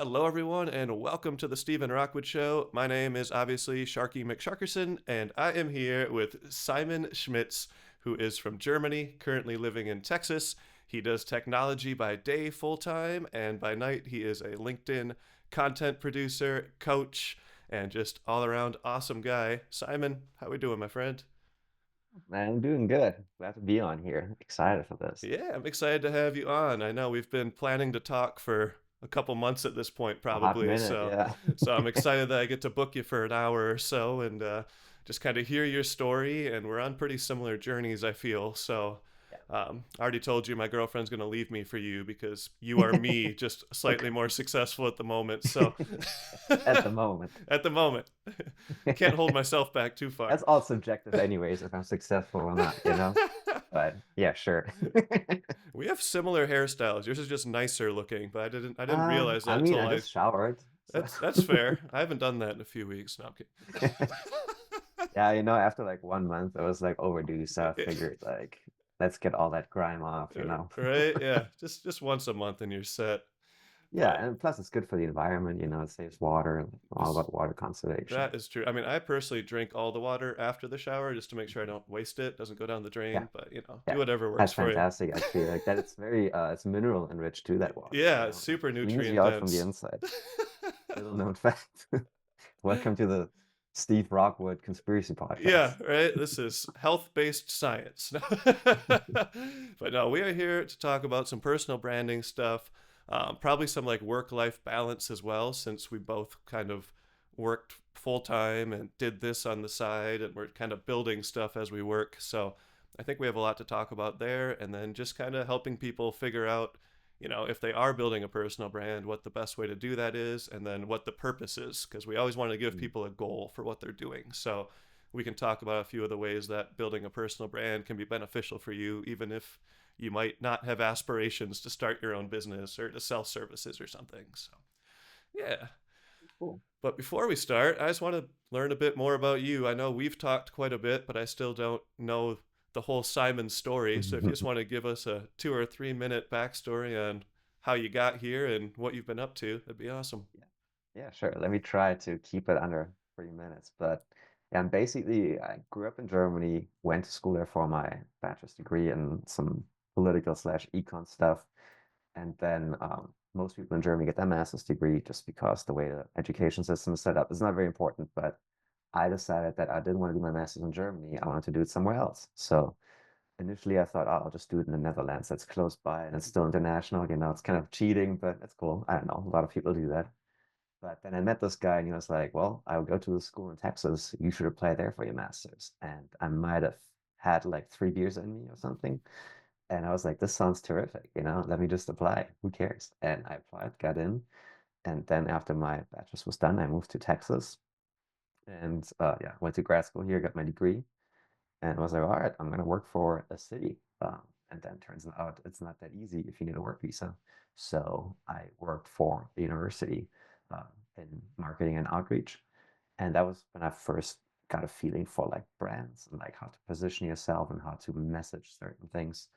Hello, everyone, and welcome to the Stephen Rockwood Show. My name is obviously Sharky McSharkerson, and I am here with Simon Schmitz, who is from Germany, currently living in Texas. He does technology by day full time, and by night, he is a LinkedIn content producer, coach, and just all around awesome guy. Simon, how we doing, my friend? Man, I'm doing good. Glad to be on here. Excited for this. Yeah, I'm excited to have you on. I know we've been planning to talk for a couple months at this point, A hot probably. minute, So, yeah. so I'm excited that I get to book you for an hour or so and just kind of hear your story. And we're on pretty similar journeys, I feel. So, I already told you my girlfriend's going to leave me for you because you are Yeah. me, just slightly Okay. more successful at the moment. So, At the moment. at the moment, can't hold myself back too far. That's all subjective anyways, if I'm successful or not. But yeah, sure. We have similar hairstyles. Yours is just nicer looking, but I didn't realize I that mean, until I I just showered. So that's fair. I haven't done that in a few weeks. No, I'm yeah, after like 1 month, it was like overdue. So I kidding. figured like let's get all that grime off. Right? Yeah. Just once a month and you're set. Yeah, But and plus it's good for the environment, it saves water, all this about water conservation. that is true. I mean, I personally drink all the water after the shower just to make sure I don't waste it, doesn't go down the Yeah. drain, but do Yeah, whatever works that's for you. fantastic actually. Like that it's very it's mineral enriched too, that water, Yeah, It super cleans you nutrient out from the dense. inside. Little known fact. Welcome to the Steve Rockwood Conspiracy Yeah, Podcast. right. This is health-based science. But no, we are here to talk about some personal branding stuff, probably some like work-life balance as well, since we both kind of worked full-time and did this on the side, and we're kind of building stuff as we work. So I think we have a lot to talk about there, and then just kind of helping people figure out, if they are building a personal brand, what the best way to do that is, and then what the purpose is, because we always want to give Mm. people a goal for what they're doing. So we can talk about a few of the ways that building a personal brand can be beneficial for you, even if you might not have aspirations to start your own business or to sell services or something. So, yeah. Cool. But before we start, I just want to learn a bit more about you. I know we've talked quite a bit, but I still don't know the whole Simon story. So if you just want to give us a 2 or 3 minute backstory on how you got here and what you've been up to, that'd be awesome. Yeah. Yeah, sure. Let me try to keep it under 3 minutes. But yeah, and basically I grew up in Germany, went to school there for my bachelor's degree and some political slash econ stuff. And then most people in Germany get their master's degree just because the way the education system is set up is not very important. But I decided that I didn't want to do my master's in Germany. I wanted to do it somewhere else. So initially I thought, oh, I'll just do it in the Netherlands. That's close by and it's still international. It's kind of cheating, but it's cool. I don't know. A lot of people do that. But then I met this guy and he was like, well, I'll go to the school in Texas. You should apply there for your master's. And I might have had like 3 beers in me or something. And I was like, this sounds terrific. Let me just apply. Who cares? And I applied, got in. And then after my bachelor's was done, I moved to Texas and yeah, went to grad school here, got my degree, and was like, all right, I'm gonna work for a city. And then turns out it's not that easy if you need a work visa. So I worked for the university uh, in marketing and outreach, and that was when I first got a feeling for like brands and like how to position yourself and how to message certain things.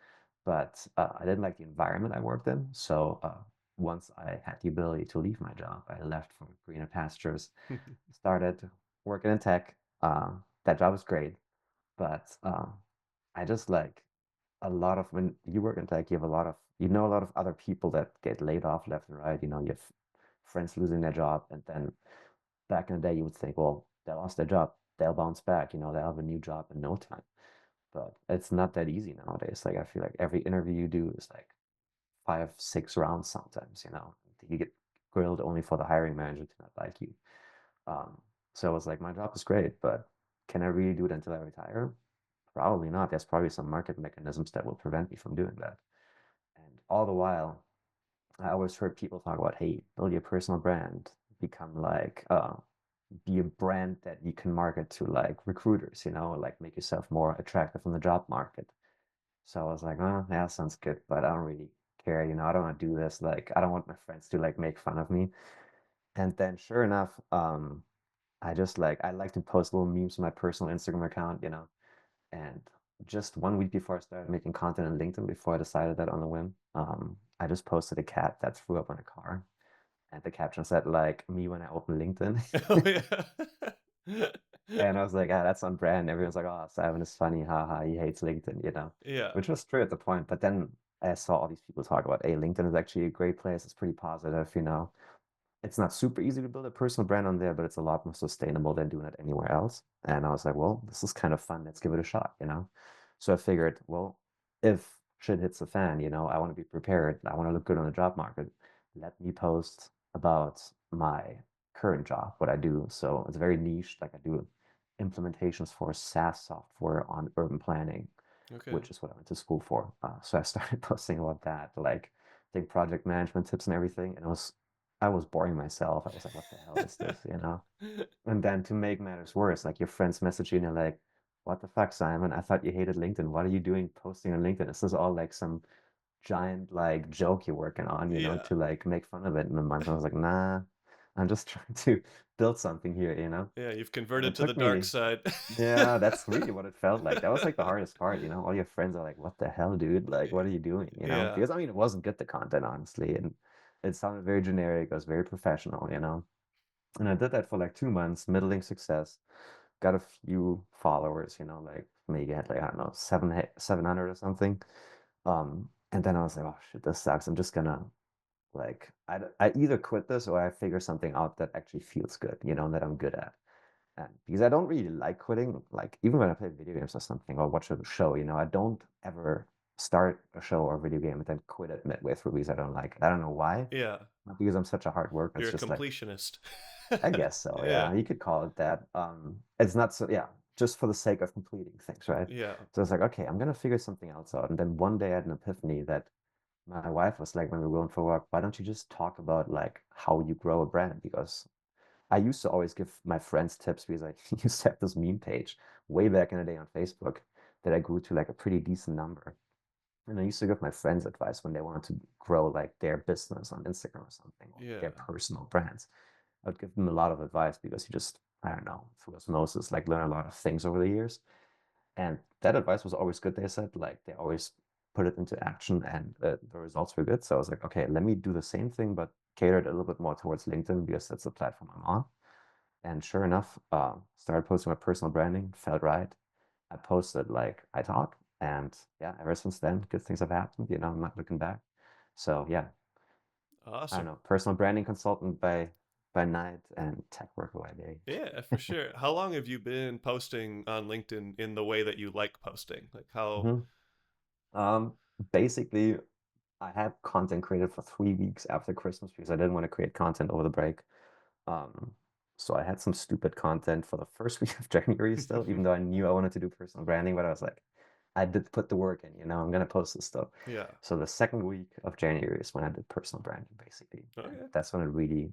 But I didn't like the environment I worked in. So once I had the ability to leave my job, I left for greener pastures, started working in tech. That job was great, but I just like a lot of when you work in tech, you have a lot of other people that get laid off left and right. You have friends losing their job, and then back in the day, you would think, well, they lost their job, they'll bounce back. They'll have a new job in no time. But it's not that easy nowadays. Like I feel like every interview you do is like 5, 6 rounds sometimes. You get grilled only for the hiring manager to not like you. Um, so I was like, my job is great, but can I really do it until I retire? Probably not. There's probably some market mechanisms that will prevent me from doing that. And all the while, I always heard people talk about, hey, build your personal brand, become like, be a brand that you can market to like recruiters, like make yourself more attractive in the job market. So I was like, oh, yeah, sounds good, but I don't really care, I don't want to do this. Like, I don't want my friends to like make fun of me. And then sure enough, I like to post little memes on my personal Instagram account. And just 1 week before I started making content on LinkedIn, before I decided that on a whim, I just posted a cat that threw up on a car. and the caption said like me when I open LinkedIn. Oh yeah. And I was like, ah, that's on brand. Everyone's like, oh, Simon is funny, haha, he hates LinkedIn, Yeah. which was true at the point. But then I saw all these people talk about, hey, LinkedIn is actually a great place. It's pretty positive. It's not super easy to build a personal brand on there, but it's a lot more sustainable than doing it anywhere else. And I was like, well, this is kind of fun. Let's give it a shot. So I figured, well, if shit hits the fan, I want to be prepared. I want to look good on the job market. Let me post about my current job, what I do. So it's very niche. Like I do implementations for SaaS software on urban planning, Okay. which is what I went to school for. So I started posting about that, like take project management tips and everything. And I was boring myself. I was like, what the hell is this? And then to make matters worse, like your friends message you and they're like, what the fuck, Simon? I thought you hated LinkedIn. What are you doing posting on LinkedIn? This is all like some giant like joke you're working on, Yeah. to like make fun of it in a month. I was like, nah, I'm just trying to build something here. Yeah, you've And converted it to the took dark me, side. yeah, that's really what it felt like. That was like the hardest part. All your friends are like, what the hell, dude? Like, what are you doing? Yeah. Because I mean, it wasn't good, the content, honestly. And it sounded very generic. It was very professional. And I did that for like 2 months, middling success, got a few followers, like maybe I had like, I don't know, 700 or something. And then I was like, oh shit, this sucks. I'm just gonna like, I either quit this or I figure something out that actually feels good, and that I'm good at. And because I don't really like quitting, like even when I play video games or something or watch a show, I don't ever start a show or video game and then quit it midway through because I don't like it. I don't know why. Yeah. Not because I'm such a hard worker. You're It's a just like, completionist. I guess so, Yeah. yeah. You could call it that. It's not so, yeah, just for the sake of completing things, right? Yeah. So it's like, okay, I'm gonna figure something else out. And then one day I had an epiphany that my wife was like, when we were going for work, why don't you just talk about like how you grow a brand? Because I used to always give my friends tips because I used to have this meme page way back in the day on Facebook that I grew to like a pretty decent number. And I used to give my friends advice when they wanted to grow like their business on Instagram or something, or Yeah. their personal brands. I would give them a lot of advice because you just, I don't know, through osmosis, like learn a lot of things over the years. And that advice was always good, they said. Like they always put it into action and the results were good. So I was like, okay, let me do the same thing, but cater it a little bit more towards LinkedIn because that's the platform I'm on. And sure enough, started posting my personal branding, felt right. I posted like I talk. And yeah, ever since then, good things have happened. I'm not looking back. So yeah, I don't Awesome. know, personal branding consultant by night and tech worker by day. Yeah, for sure. How long have you been posting on LinkedIn in the way that you like posting? Like how hmm Um, Basically, I had content created for 3 weeks after Christmas because I didn't want to create content over the break. Um, so I had some stupid content for the first week of January still, even though I knew I wanted to do personal branding, but I was like, I did put the work in, I'm gonna post this stuff. Yeah. So the second week of January is when I did personal branding, basically. And Okay. that's when it really,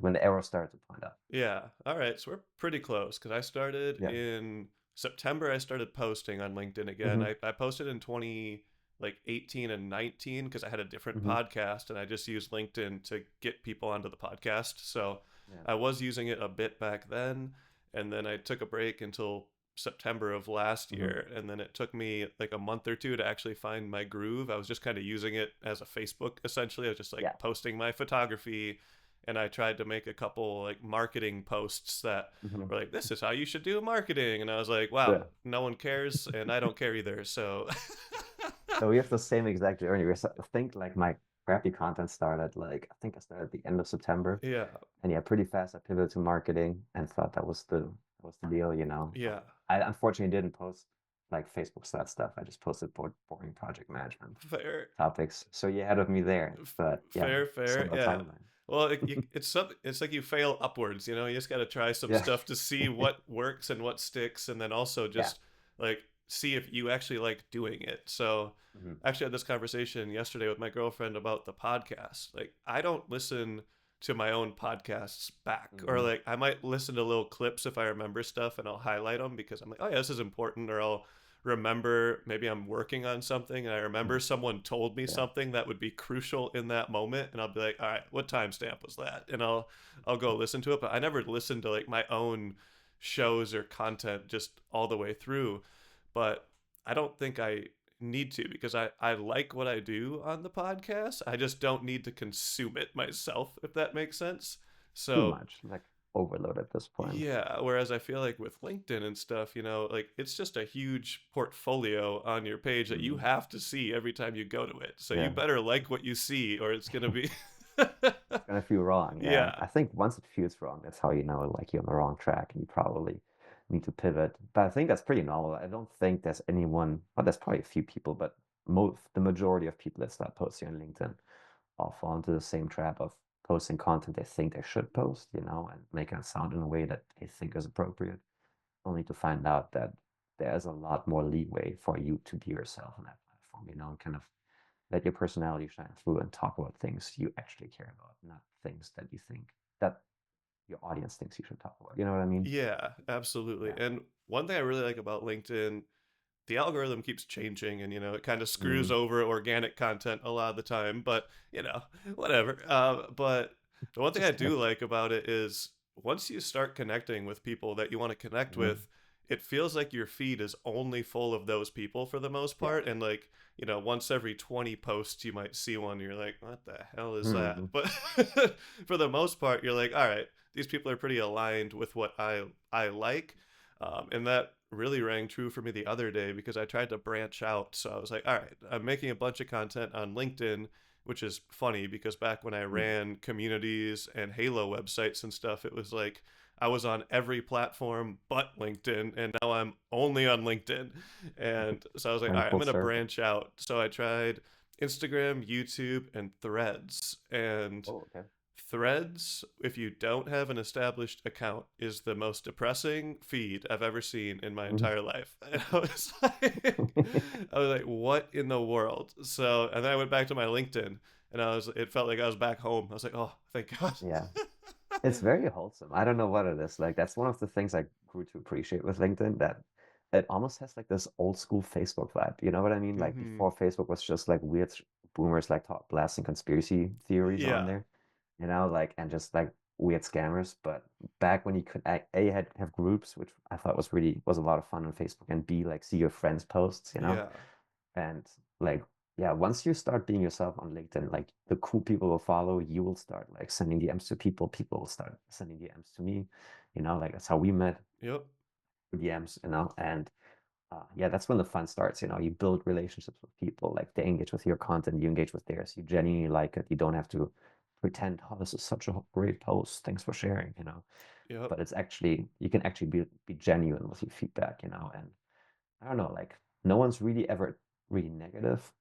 when the arrow started to point up. Yeah. All right. So we're pretty close because I started Yeah. in September. I started posting on LinkedIn again. hmm I posted in 20 like 18 and 19 because I had a different hmm podcast and I just used LinkedIn to get people onto the podcast. So Yeah. I was using it a bit back then, and then I took a break until September of last hmm year, and then it took me like a month or two to actually find my groove. I was just kind of using it as a Facebook essentially. I was just like Yeah. posting my photography, and I tried to make a couple like marketing posts that hmm were like, this is how you should do marketing. And I was like, wow, Yeah. no one cares and I don't care either. So So we have the same exact journey. I think like my crappy content started like I think I started at the end of September. yeah, And yeah, pretty fast I pivoted to marketing and thought that was the deal. yeah, I unfortunately didn't post like Facebook stuff. I just posted boring project management fair. topics. So you ahead of me there. But yeah, Fair, similar yeah. timeline. Well, it's something. It's like you fail upwards. You just got to try some Yeah. stuff to see what works and what sticks, and then also Yeah. just like see if you actually like doing it. So, hmm I actually had this conversation yesterday with my girlfriend about the podcast. Like, I don't listen to my own podcasts back, or hmm like I might listen to little clips if I remember stuff, and I'll highlight them because I'm like, oh yeah, this is important, or I'll remember maybe I'm working on something and I remember someone told me Yeah. something that would be crucial in that moment, and I'll be like, all right, what timestamp was that? And I'll go listen to it. But I never listened to like my own shows or content just all the way through. But I don't think I need to because I like what I do on the podcast. I just don't need to consume it myself, if that makes sense. Too So much, like overload at this point. yeah, whereas I feel like with LinkedIn and stuff, like it's just a huge portfolio on your page that you Mm, have to see every time you go to it. So you yeah. better like what you see or it's going to be It's gonna feel wrong, yeah. Yeah. I think once it feels wrong, that's how you know like you're on the wrong track and you probably need to pivot. But I think that's pretty normal. I don't think there's anyone, well, there's probably a few people, but the majority of people that start posting on LinkedIn all fall into the same trap of posting content they think they should post, and making it sound in a way that they think is appropriate, only to find out that there's a lot more leeway for you to be yourself on that platform, and kind of let your personality shine through and talk about things you actually care about, not things that you think that your audience thinks you should talk about. You know what I mean? Yeah, absolutely. Yeah. And one thing I really like about LinkedIn, the algorithm keeps changing and it kind of screws Mm, over organic content a lot of the time, but whatever. But the one thing I just do like about it is once you start connecting with people that you want to connect mm, with, it feels like your feed is only full of those people for the most yeah. part. And like, once every 20 posts you might see one, you're like, what the hell is that? Mm, But for the most part, you're like, all right, these people are pretty aligned with what I like. And that really rang true for me the other day because I tried to branch out. So I was like, all right, I'm making a bunch of content on LinkedIn, which is funny because back when I mm, ran communities and Halo websites and stuff, it was like I was on every platform but LinkedIn, and now I'm only on LinkedIn. And so I was like, all going right, I'm full going to circle. branch out. So I tried Instagram, YouTube, and Threads. And Oh, okay. Threads, if you don't have an established account, is the most depressing feed I've ever seen in my Mm. entire life. And I was like, what in the world? So, and then I went back to my LinkedIn, and it felt like I was back home. I was like, oh, thank God. Yeah. It's very wholesome. I don't know what it is. Like that's one of the things I grew to appreciate with LinkedIn, that it almost has like this old school Facebook vibe. You know what I mean? Like Hmm. before Facebook was just like weird boomers like talk blasting conspiracy theories on Yeah. there, like and just like weird scammers. But back when you could have groups, which I thought was a lot of fun on Facebook, and B, like see your friends' posts, Yeah. and like, yeah, once you start being yourself on LinkedIn, like the cool people will follow, you will start like sending DMs to people, people will start sending DMs to me, like that's how we met, Yep. DMs, and yeah, that's when the fun starts, you build relationships with people, like they engage with your content, you engage with theirs, you genuinely like it, you don't have to pretend, oh, this is such a great post, thanks for sharing, Yep. but you can actually be genuine with your feedback, and I don't know, like no one's really ever really negative.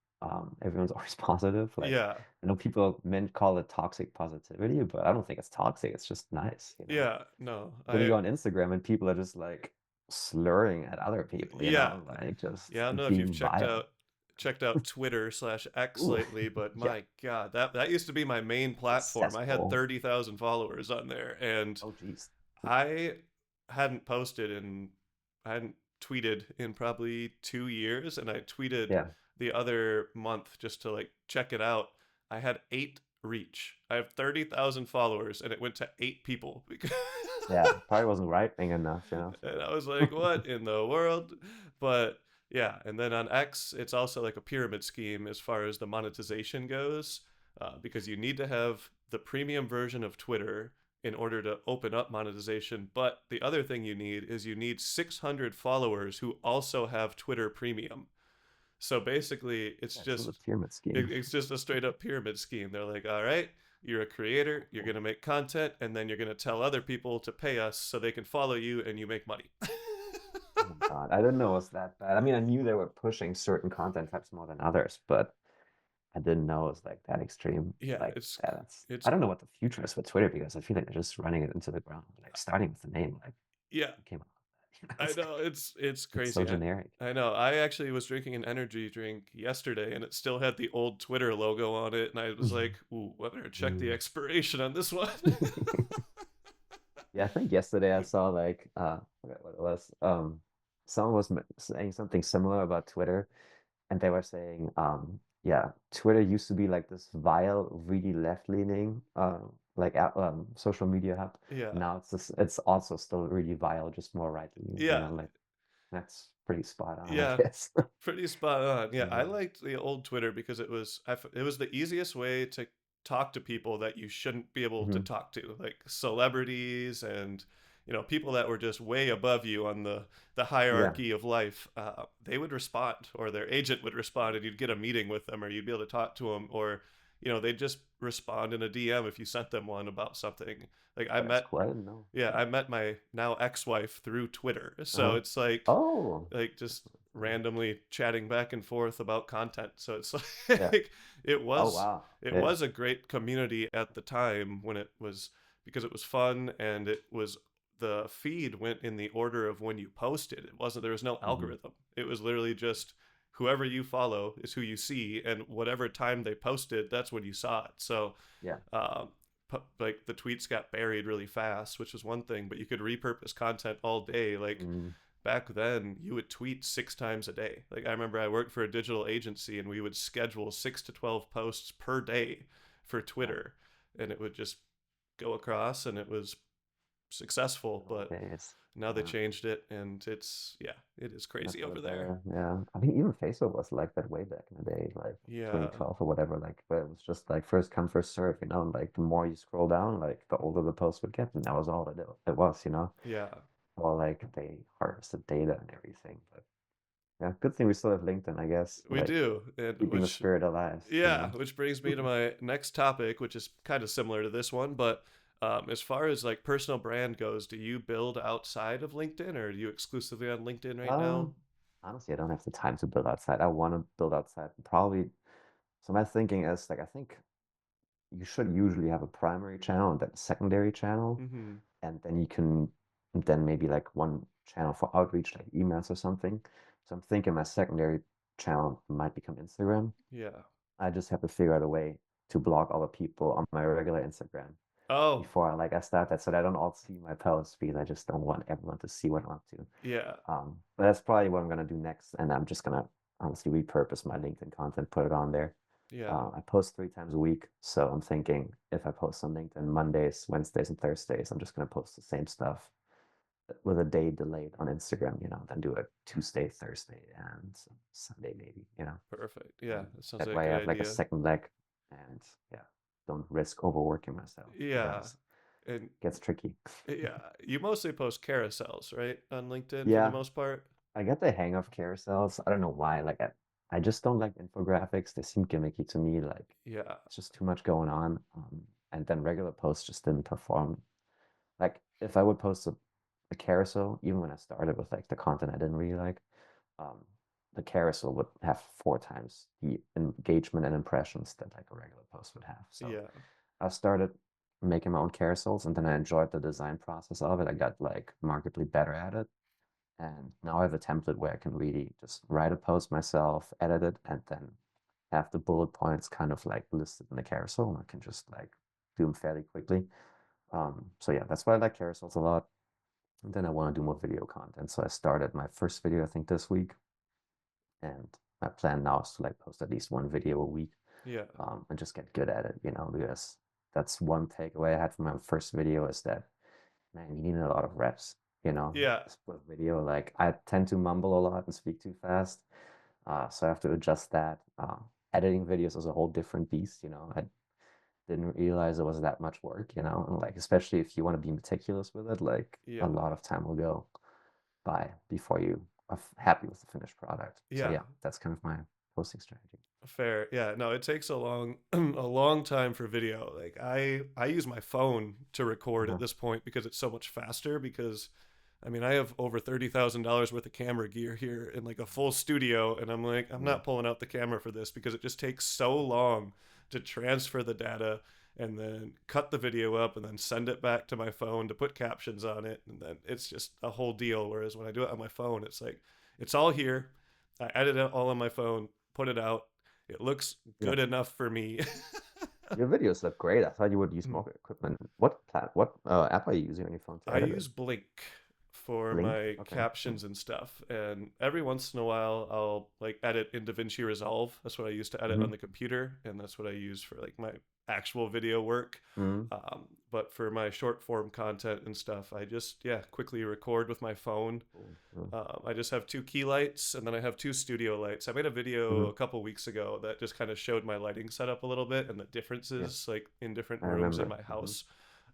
Everyone's always positive. Like Yeah. I know people men call it toxic positivity, but I don't think it's toxic. It's just nice, Yeah. No, When you go on Instagram and people are just like slurring at other people, yeah. like just Yeah, I don't know if you've being vile. checked out Twitter slash X Ooh, lately, but yeah, my God, that used to be my main the platform. I had cesspool. 30,000 followers on there, and Oh, geez. I hadn't posted in I hadn't tweeted in probably 2 years, and I tweeted Yeah, the other month just to like check it out. I had 8 reach. I have 30,000 followers, and it went to 8 people because yeah. Probably wasn't right thing enough. and I was like, what in the world? But yeah, and then on X, it's also like a pyramid scheme as far as the monetization goes, because you need to have the premium version of Twitter in order to open up monetization. But the other thing you need 600 followers who also have Twitter premium. So basically, Yeah, it's a pyramid it, scheme. it's just a straight up pyramid scheme. They're like, all right, you're a creator, you're Cool. gonna make content, and then you're gonna tell other people to pay us so they can follow you and you make money. Oh my God, I didn't know it was that bad. I mean, I knew they were pushing certain content types more than others, but I didn't know it was like that extreme. Yeah, Like it's that's it's I don't know what the future is for Twitter because I feel like they're just running it into the ground. Like starting with the name, like yeah, who came up with that? I know it's It's so crazy. generic. I know. I actually was drinking an energy drink yesterday, and it still had the old Twitter logo on it, and I was like, "Ooh, I better check the Mm. expiration on this one." Yeah, I think yesterday I saw like I forgot what it was. Someone was saying something similar about Twitter, and they were saying, yeah, Twitter used to be like this vile, really left-leaning, social media hub. Yeah, Now it's also still really vile, just more right-leaning, yeah, like. That's pretty spot on, I Yeah, guess. pretty spot on. Yeah, I Yeah. liked the old Twitter because it was the easiest way to talk to people that you shouldn't be able to Hmm. talk to, like celebrities and people that were just way above you on the Yeah. hierarchy of life. They would respond, or their agent would respond, and you'd get a meeting with them, or you'd be able to talk to them, or they'd just respond in a DM if you sent them one about something. Like I That's met cool. I didn't know. Yeah, Yeah. I met my now ex-wife through Twitter. So Uh-huh. it's like Oh, just that's cool. randomly chatting back and forth about content. So it's Yeah. like Oh, wow. it Yeah. was a great community at the time when it was, because it was fun, and it was, the feed went in the order of when you posted. It wasn't, there was no Hmm. algorithm. It was literally just whoever you follow is who you see, and whatever time they posted, that's when you saw it. So Yeah. um, like the tweets got buried really fast, which was one thing, but you could repurpose content all day. Like Mm. back then, you would tweet 6 times a day. Like I remember I worked for a digital agency, and we would schedule 6 to 12 posts per day for Yeah. Twitter, and it would just go across, and it was successful. Good old But days. now they Yeah. changed it, and it is That's crazy a over bit there. better. Yeah. I think even Facebook was like that way back in the day, like Yeah, 2012 or whatever. Like, but it was just like first come, first serve, you know, and like the more you scroll down, like the older the post would get. And that was all it was, you know. yeah, Or like they harvested data and everything. But yeah, good thing we still have LinkedIn, I guess. we Like do, and keeping the spirit alive, you yeah, know. which brings me to my next topic, which is kind of similar to this one. But as far as like personal brand goes, do you build outside of LinkedIn, or are you exclusively on LinkedIn right now? Um, Honestly, I don't have the time to build outside. I want to build outside. Probably. So my thinking is like I think you should usually have a primary channel and then a secondary channel, Mm-hmm. and then you can then maybe like one channel for outreach, like emails or something. So I'm thinking my secondary channel might become Instagram. Yeah. I just have to figure out a way to block all the people on my regular Instagram Oh, before I start that so that I don't all see my posts because I just don't want everyone to see what I'm up to. yeah, But that's probably what I'm gonna do next, and I'm just gonna honestly repurpose my LinkedIn content, put it on there. yeah, I post 3 times a week, so I'm thinking if I post on LinkedIn Mondays, Wednesdays, and Thursdays, I'm just gonna post the same stuff with a day delayed on Instagram, then do it Tuesday, Thursday, and Sunday maybe, perfect. Yeah, and that sounds that like a way I good have like a idea. second leg, and yeah, don't risk overworking myself, or Yeah, else and it gets tricky. yeah, you mostly post carousels, right, on LinkedIn for the Yeah, most part? I get the hang of carousels. I don't know why. Like I just don't like infographics. They seem gimmicky to me. Like Yeah, it's just too much going on. And then regular posts just didn't perform. Like if I would post a carousel, even when I started with like the content I didn't really like, um, the carousel would have 4 times the engagement and impressions that like a regular post would have. So yeah, I started making my own carousels, and then I enjoyed the design process of it. I got like markedly better at it. And now I have a template where I can really just write a post myself, edit it, and then have the bullet points kind of like listed in the carousel. And I can just like do them fairly quickly. So yeah, that's why I like carousels a lot. And then I want to do more video content. So I started my first video, I think, this week. And my plan now is to like post at least one video a week, yeah, and just get good at it, because that's one takeaway I had from my first video is that man, you need a lot of reps, yeah, with video. Like I tend to mumble a lot and speak too fast. So I have to adjust that. Editing videos is a whole different beast, I didn't realize it was that much work, and like especially if you want to be meticulous with it, like a yeah, lot of time will go by before you are happy with the finished product. So yeah. yeah, that's kind of my posting strategy. Fair. Yeah, no, it takes a long a long time for video. Like I use my phone to record at Uh-huh. this point because it's so much faster, because I mean, I have over $30,000 worth of camera gear here in like a full studio, and I'm like, I'm Mm, not pulling out the camera for this because it just takes so long to transfer the data and then cut the video up and then send it back to my phone to put captions on it, and then it's just a whole deal. Whereas when I do it on my phone, it's like it's all here. I edit it all on my phone, put it out. It looks yeah. good enough for me. Your videos look great. I thought you would use more equipment. What app are you using on your phone to I edit it? use Blink for Link? my Okay. captions and stuff. And every once in a while, I'll like edit in DaVinci Resolve. That's what I used to edit Mm-hmm. on the computer, and that's what I use for like my actual video work. Mm-hmm. But for my short form content and stuff, I just quickly record with my phone. Cool. Cool. I just have two key lights, and then I have two studio lights. I made a video Mm-hmm. a couple weeks ago that just kind of showed my lighting setup a little bit and the Yeah, differences like in different I rooms in remember. my Mm-hmm. house.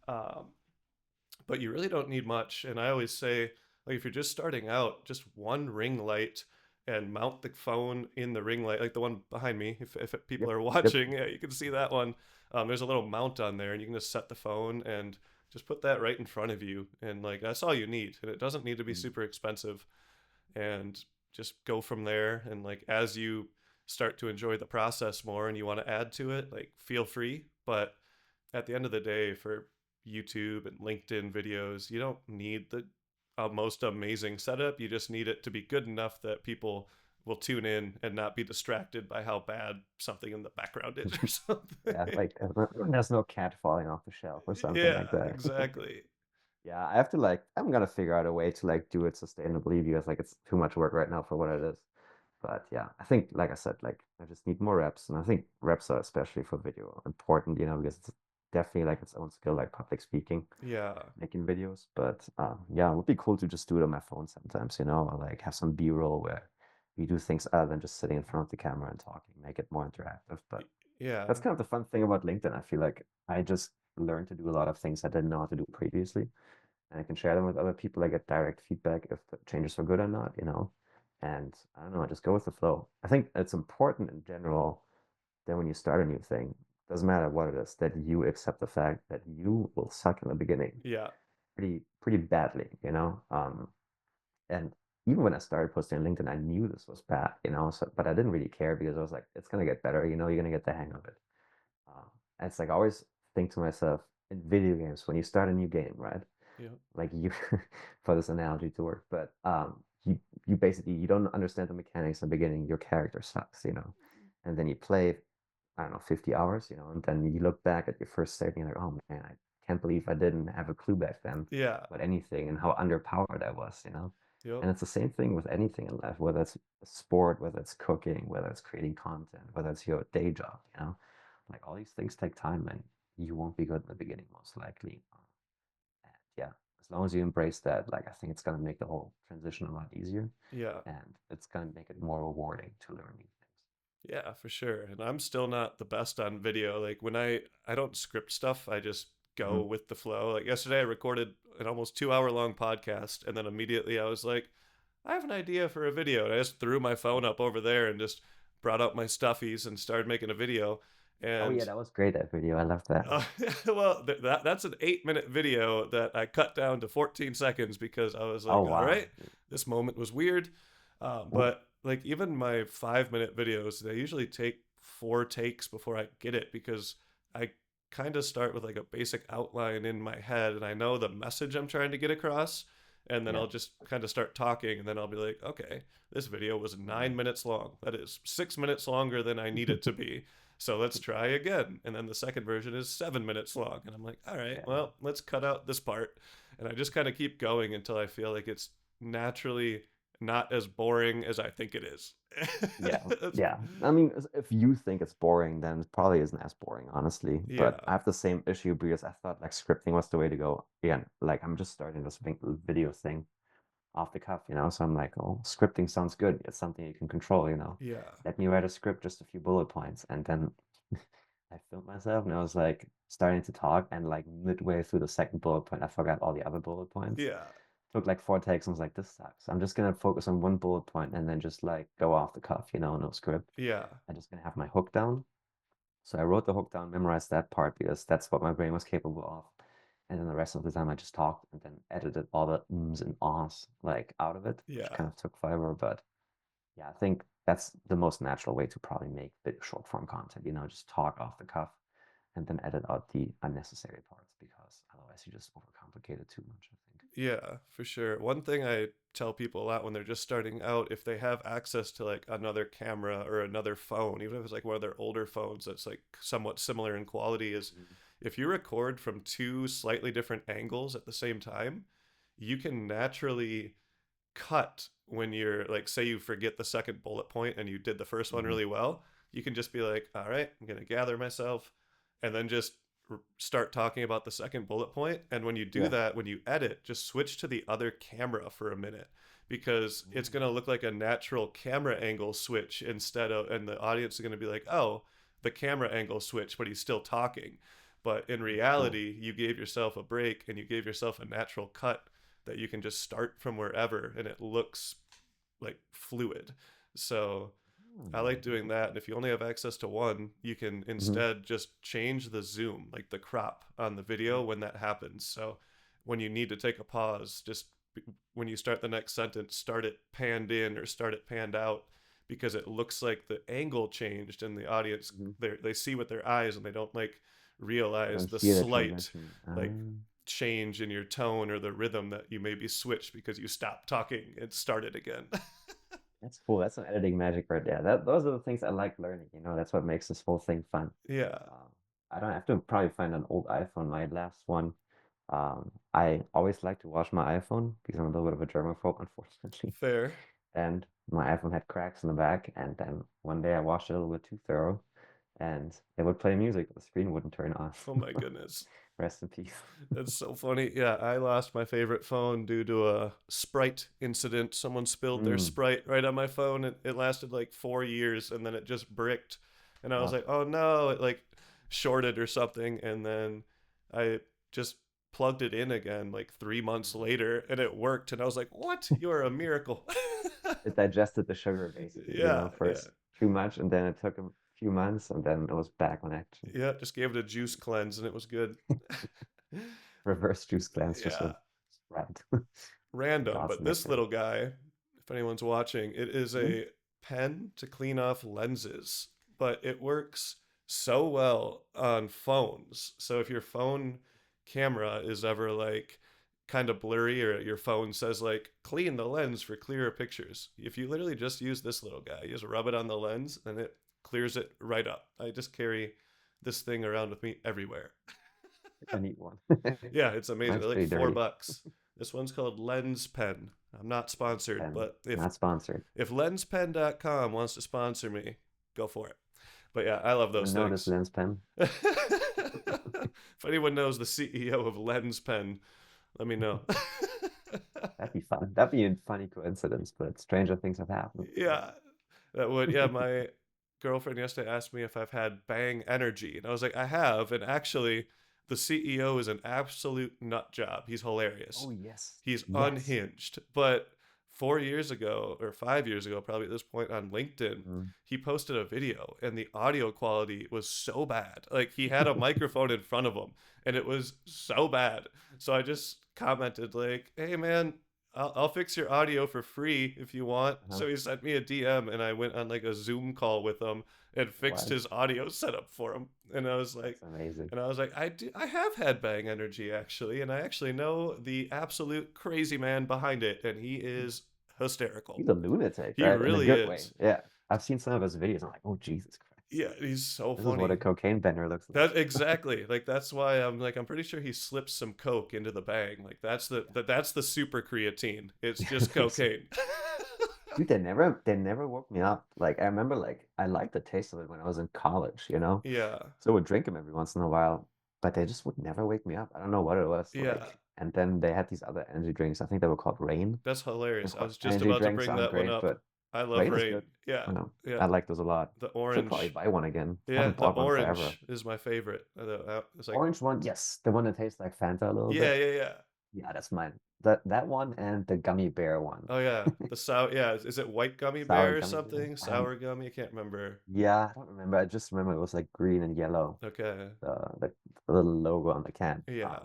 Um, but you really don't need much. And I always say, like, if you're just starting out, just one ring light and mount the phone in the ring light, like the one behind me. If people Yep. are Yep. watching, yeah, you can see that one. There's a little mount on there, and you can just set the phone and just put that right in front of you. And like, that's all you need. And it doesn't need to be Mm. super expensive. And just go from there. And like, as you start to enjoy the process more and you want to add to it, like, feel free. But at the end of the day, for YouTube and LinkedIn videos, you don't need the most amazing setup. You just need it to be good enough that people will tune in and not be distracted by how bad something in the background is or Yeah, something. like there's no cat falling off the shelf or something Yeah, like that. exactly. Yeah, I have to like I'm gonna figure out a way to like do it sustainably because like it's too much work right now for what it is. But yeah, I think like I said, like I just need more reps, and I think reps are especially for video important, because it's definitely like its own skill, like public speaking, Yeah. making videos. But yeah, it would be cool to just do it on my phone sometimes, or like have some B-roll where we do things other than just sitting in front of the camera and talking, make it more interactive. But Yeah. that's kind of the fun thing about LinkedIn. I feel like I just learned to do a lot of things I didn't know how to do previously, and I can share them with other people. I get direct feedback if the changes are good or not. And I don't know, I just go with the flow. I think it's important in general that when you start a new thing, doesn't matter what it is, that you accept the fact that you will suck in the beginning Yeah. pretty badly. And even when I started posting on LinkedIn, I knew this was bad. So, but I didn't really care because I was like, it's gonna get better. You're gonna get the hang of it. And it's like I always think to myself in video games when you start a new game, right? Yeah. Like you for this analogy to work, but you basically you don't understand the mechanics in the beginning. Your character sucks. And then you play, I don't know, 50 hours, and then you look back at your first save and you're like, oh man, I can't believe I didn't have a clue back then Yeah. about anything and how underpowered I was. Yep. And it's the same thing with anything in life, whether it's a sport, whether it's cooking, whether it's creating content, whether it's your day job. Like all these things take time and you won't be good in the beginning, most likely. And yeah, as long as you embrace that, like I think it's gonna make the whole transition a lot easier, Yeah. and it's gonna make it more rewarding to learn new Yeah, for sure. And I'm still not the best on video. Like when I don't script stuff, I just go things. with the flow. Like yesterday I recorded an almost 2 hour long podcast, and then immediately I was like, I have an idea for a video. And I just threw my phone up over there and just brought out my stuffies and started making a video. Oh yeah, And that was great, that video. I love that. uh, well, that's an 8 minute video that I cut down to 14 seconds because I was Oh like, all wow. right, this moment was weird. Mm. But like even my 5 minute videos, they usually take 4 takes before I get it because I kind of start with like a basic outline in my head and I know the message I'm trying to get across. And then Yeah. I'll just kind of start talking, and then I'll be like, okay, this video was Mm. 9 minutes long. That is 6 minutes longer than I need it to be. So let's try again. And then the second version is 7 minutes long. And I'm like, all right, Yeah. well, let's cut out this part. And I just kind of keep going until I feel like it's naturally not as boring as I think it is. Yeah. Yeah. I mean, if you think it's boring, then it probably isn't as boring, honestly. But Yeah. I have the same issue because I thought like scripting was the way to go. Again, like I'm just starting this video thing off the cuff. So I'm like, oh, scripting sounds good. It's something you can control. Yeah. Let me write a script, just a few bullet points. And then I filmed myself and I was like starting to talk. And like midway through the second bullet point, I forgot all the other bullet points. Yeah. Took like 4 takes and was like, this sucks. I'm just going to focus on one bullet point and then just like go off the cuff, no script. Yeah. I'm just going to have my hook down. So I wrote the hook down, memorized that part because that's what my brain was capable of. And then the rest of the time I just talked and then edited all the ums and ahs like out of it, which Yeah. kind of took forever. But yeah, I think that's the most natural way to probably make big short form content, just talk off the cuff and then edit out the unnecessary parts because otherwise you just overcomplicate it too much, I think. Yeah, for sure. One thing I tell people a lot when they're just starting out, if they have access to like another camera or another phone, even if it's like one of their older phones that's like somewhat similar in quality, is Mhm. if you record from two slightly different angles at the same time, you can naturally cut when you're like, say you forget the second bullet point and you did the first one Hmm. really well. You can just be like, all right, I'm going to gather myself, and then just start talking about the second bullet point. And when you do Yeah. that, when you edit, just switch to the other camera for a minute, because it's going to look like a natural camera angle switch instead of, and the audience is going to be like, oh, the camera angle switch, but he's still talking. But in That's cool. reality, you gave yourself a break and you gave yourself a natural cut that you can just start from wherever and it looks like fluid. So I like doing that. And if you only have access to one, you can Mm-hmm. instead just change the zoom, like the crop on the video when that happens. So when you need to take a pause, just when you start the next sentence, start it panned in or start it panned out, because it looks like the angle changed and the audience, Hmm. they see with their eyes and they don't like I realize don't the hear the slight transition. like change in your tone or the rhythm that you maybe switched because you stopped talking and started again. That's cool. That's some editing magic right there. Those are the things I like learning. That's what makes this whole thing fun. Yeah, Um, I don't have to probably find an old iPhone. My last one. I always like to wash my iPhone because I'm a little bit of a germaphobe, unfortunately. fair. And my iPhone had cracks in the back, and then one day I washed it a little bit too thorough, and it would play music, but the screen wouldn't turn on. Oh my goodness. Rest in peace. That's so funny. Yeah, I lost my favorite phone due to a Sprite incident. Someone spilled their Mm. Sprite right on my phone. It lasted like 4 years and then it just bricked. And I was Oh, like, oh no, it like shorted or something. And then I just plugged it in again like 3 months later and it worked. And I was like, what? You're a miracle. it digested the sugar basically, Yeah, yeah. first too much, and then it took a few months, and then it was back on action. Yeah, just gave it a juice cleanse and it was good. Reverse juice cleanse just Yeah, with Sprite. random, God's but this nectar. little guy, if anyone's watching, it is Hmm? a pen to clean off lenses, but it works so well on phones. So if your phone camera is ever like kind of blurry or your phone says like clean the lens for clearer pictures, if you literally just use this little guy, you just rub it on the lens and it clears it right up. I just carry this thing around with me everywhere. I need one. Yeah, it's amazing. Mine's They're like pretty dirty. $4. This one's called Lens Pen. I'm not sponsored, And but if not sponsored. lenspen.com wants to sponsor me, go for it. But yeah, I love Want to those know this things. lens pen? If anyone knows the CEO of Lens Pen, let me know. That'd be fun. That'd be a funny coincidence, but stranger things have happened. Yeah, that would. Yeah, my girlfriend yesterday asked me if I've had Bang Energy, and I was like, I have. And actually, the CEO is an absolute nut job. He's hilarious. Oh, yes. He's Yes. unhinged. But 4 years ago, or 5 years ago, probably at this point on LinkedIn, Mm. he posted a video and the audio quality was so bad. Like he had a microphone in front of him and it was so bad. So I just commented, like, hey man, I'll fix your audio for free if you want. Uh-huh. So he sent me a DM and I went on like a Zoom call with him and fixed What? his audio setup for him. And I was like, That's amazing. I have had Bang Energy actually, and I actually know the absolute crazy man behind it, and he is hysterical. He's a lunatic, He right? In a really good way. is. Yeah. I've seen some of his videos. I'm like, oh, Jesus Christ. Yeah, he's so This is what a funny. cocaine bender looks like. That exactly. Like that's why I'm like I'm pretty sure he slips some coke into the bang. Like that's the super creatine. It's just Yeah. cocaine. Dude, they never woke me up. Like I remember I liked the taste of it when I was in college. Yeah. So I would drink them every once in a while, but they just would never wake me up. I don't know what it was. Yeah. And then they had these other energy drinks. I think they were called Rain. That's And hilarious. of I course, was just energy about to drinks bring aren't that one great, up. but I love Rain is Rain. good. Yeah. I know. Yeah. I like those a lot. The Should probably orange. buy one again. Yeah, Haven't the bought one forever. orange is my favorite. It's like Orange one, yes, the one that tastes like Fanta a little yeah, bit. yeah, yeah. Yeah, that's mine. That one and the gummy bear one. Oh yeah, the sour. Yeah, is it white gummy Sour bear or gummy bear. something? Sour gummy. I can't remember. Yeah, I don't remember. I just remember it was like green and yellow. Okay. The little logo on the can. Yeah,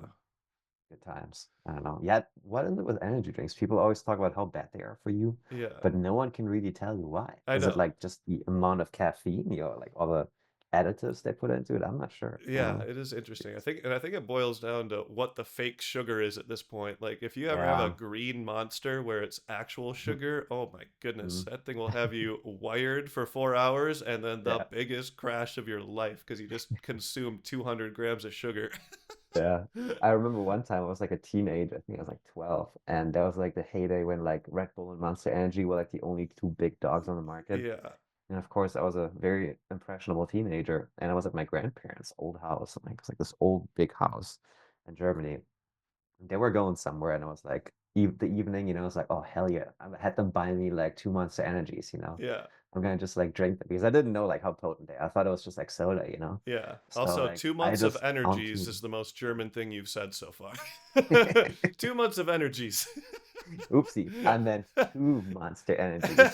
Good times. I don't know. Yeah, what is it with energy drinks? People always talk about how bad they are for you, yeah. but no one can really tell you why. I Is it know. like just the amount of caffeine or like all the additives they put into it? I'm not sure. Yeah, it is interesting. I think it boils down to what the fake sugar is at this point. Like if you ever have a Yeah. green monster where it's actual Mhm. sugar, oh my goodness, Mhm. that thing will have you wired for 4 hours and then the Yeah. biggest crash of your life because you just consumed 200 grams of sugar. Yeah. I remember one time I was like a teenager, I think I was like 12, and that was like the heyday when like Red Bull and Monster Energy were like the only two big dogs on the market. Yeah. And of course, I was a very impressionable teenager, and I was at my grandparents' old house. Like it was like this old big house in Germany. They were going somewhere, and I was like, the evening, you know, it's like, oh hell yeah! I had them buy me like 2 Monster Energies, you know. Yeah. I'm gonna just like drink them because I didn't know like how potent they are. I thought it was just like soda, you know. Yeah. So Also, like two I months of just energies counting. is the most German thing you've said so far. 2 months of energies. Oopsie, I meant 2 Monster Energies.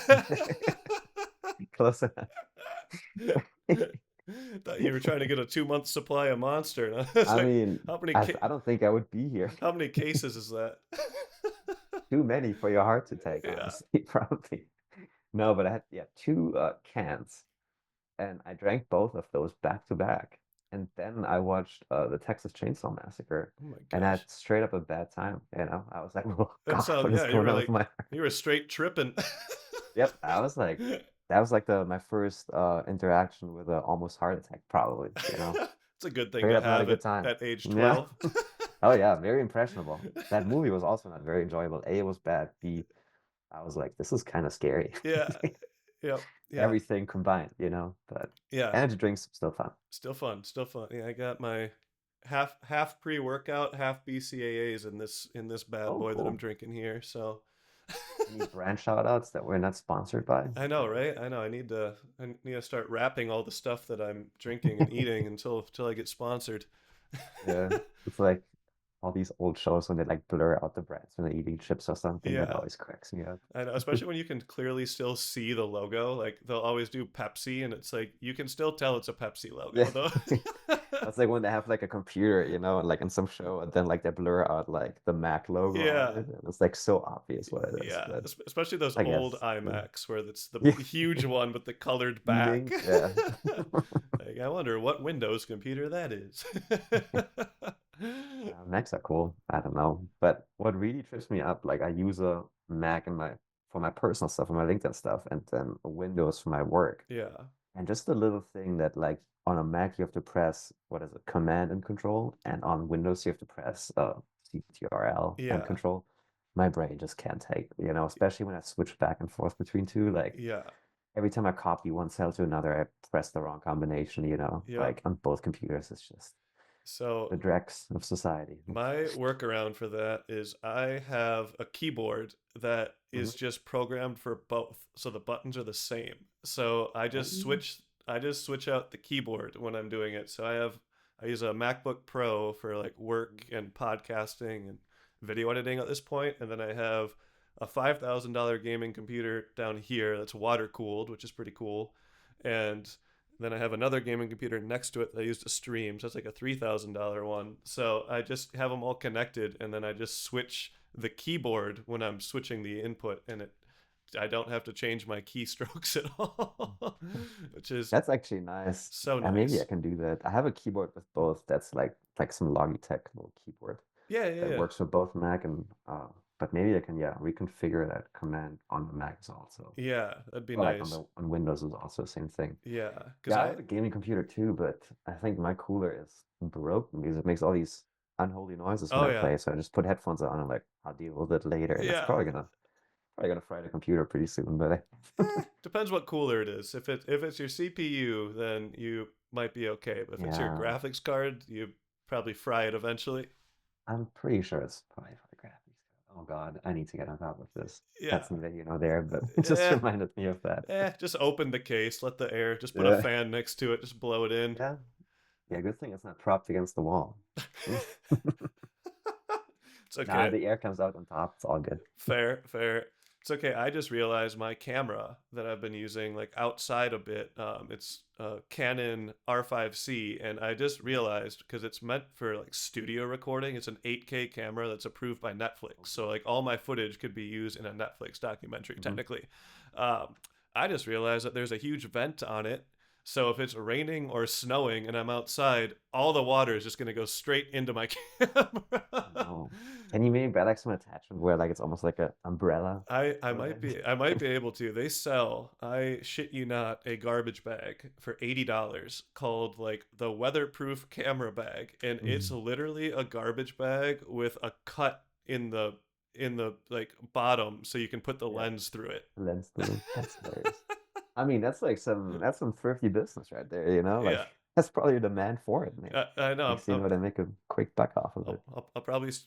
Close enough. Thought you were trying to get a 2 month supply of Monster. And I was I like, mean, how many I don't think I would be here. how many cases is that? Too many for your heart to take, Yeah. honestly, probably. No, but I had yeah two cans, and I drank both of those back to back. And then I watched the Texas Chainsaw Massacre, Oh my and I gosh. had straight up a bad time. You know, I was like, "Oh That God, sounds, what is yeah, you going were on with like, my?" you were straight tripping. Yep, I was like, that was like the my first interaction with a almost heart attack, probably. You know, It's a good thing straight to up not a have good time. at age Yeah. 12. Oh yeah, very impressionable. That movie was also not very enjoyable. A, it was bad. B, I was like, this is kind of scary. Yeah. Yep. Yeah. Everything combined, you know. But Yeah. energy drinks still fun. Still fun. Still fun. Yeah, I got my half pre-workout, half BCAAs in this bad Oh, boy that I'm cool. drinking here. So Any brand shout outs that we're not sponsored by? I know, right? I know. I need to start wrapping all the stuff that I'm drinking and eating until I get sponsored. Yeah, it's like all these old shows when they like blur out the brands when they're eating chips or something. That Yeah. always cracks me up. I know, especially when you can clearly still see the logo. Like they'll always do Pepsi, and it's like you can still tell it's a Pepsi Yeah. logo, though. That's like when they have like a computer, you know, like in some show, and then like they blur out like the Mac logo on Yeah, it. And it's like so obvious what it is. yeah. But Especially those I old guess, yeah. iMacs where it's the Yeah. huge one with the colored back. Beaming, yeah. Like, I wonder what Windows computer that is. Macs are cool. I don't know. But what really trips me up, like I use a Mac in my for my personal stuff, for my LinkedIn stuff, and then a Windows for my work. Yeah, And just the little thing that like on a Mac you have to press what is it, Command and Control, and on Windows you have to press CTRL and yeah, Control. My brain just can't take, you know, especially when I switch back and forth between two. Like yeah, every time I copy one cell to another, I press the wrong combination, you know, yep. like on both computers. It's just the So dregs of society. my workaround for that is I have a keyboard that is Mhm. just programmed for both, so the buttons are the same. So Um, I just switch out the keyboard when I'm doing it. So I use a MacBook Pro for like work and podcasting and video editing at this point, and then I have a $5,000 gaming computer down here that's water cooled, which is pretty cool, and then I have another gaming computer next to it that I use to stream. So it's like a $3,000 one. So I just have them all connected, and then I just switch the keyboard when I'm switching the input, and I don't have to change my keystrokes at all, which is That's actually nice. so And maybe I nice. can do that. I have a keyboard with both that's like some Logitech little keyboard Yeah, yeah, that yeah. works for both Mac and but maybe I can, yeah, reconfigure that command on the Mac as also. Yeah, that'd be Or like on nice. the on Windows is also the same thing. Yeah, because Yeah, I have a gaming computer too, but I think my cooler is broken because it makes all these unholy noises when oh I yeah, play. So I just put headphones on and like I'll deal with it later. And that's yeah. probably gonna fry the computer pretty soon, but Depends what cooler it is. If it's your CPU, then you might be okay. But if it's your yeah, graphics card, you probably fry it eventually. I'm pretty sure it's probably for the graphics. Oh God, I need to get on top of this. Yeah. That's neither here nor there, but it just Eh, reminded me of that. just open the case, let the air, just put a Yeah, fan next to it, just blow it in. yeah, yeah. Good thing it's not propped against the wall. It's Nah, okay. the air comes out on top. It's all good. Fair, fair. It's okay. I just realized my camera that I've been using like outside a bit. It's a Canon R5C, and I just realized because it's meant for like studio recording. It's an 8K camera that's approved by Netflix, so like all my footage could be used in a Netflix documentary Mhm. technically. Um, I just realized that there's a huge vent on it. So if it's raining or snowing and I'm outside, all the water is just going to go straight into my camera. No. Can you maybe buy like some attachment where like it's almost like an umbrella I or might whatever? be able to. They sell, I shit you not, a garbage bag for $80 called like the weatherproof camera bag, and it's Mhm. literally a garbage bag with a cut in the like bottom so you can put the Yeah, lens through it. lens through. That's hilarious. I mean, that's like some thrifty business right there, you know? Like Yeah. that's probably a demand for it, man. I know. Next thing you know, they make a quick buck off of it.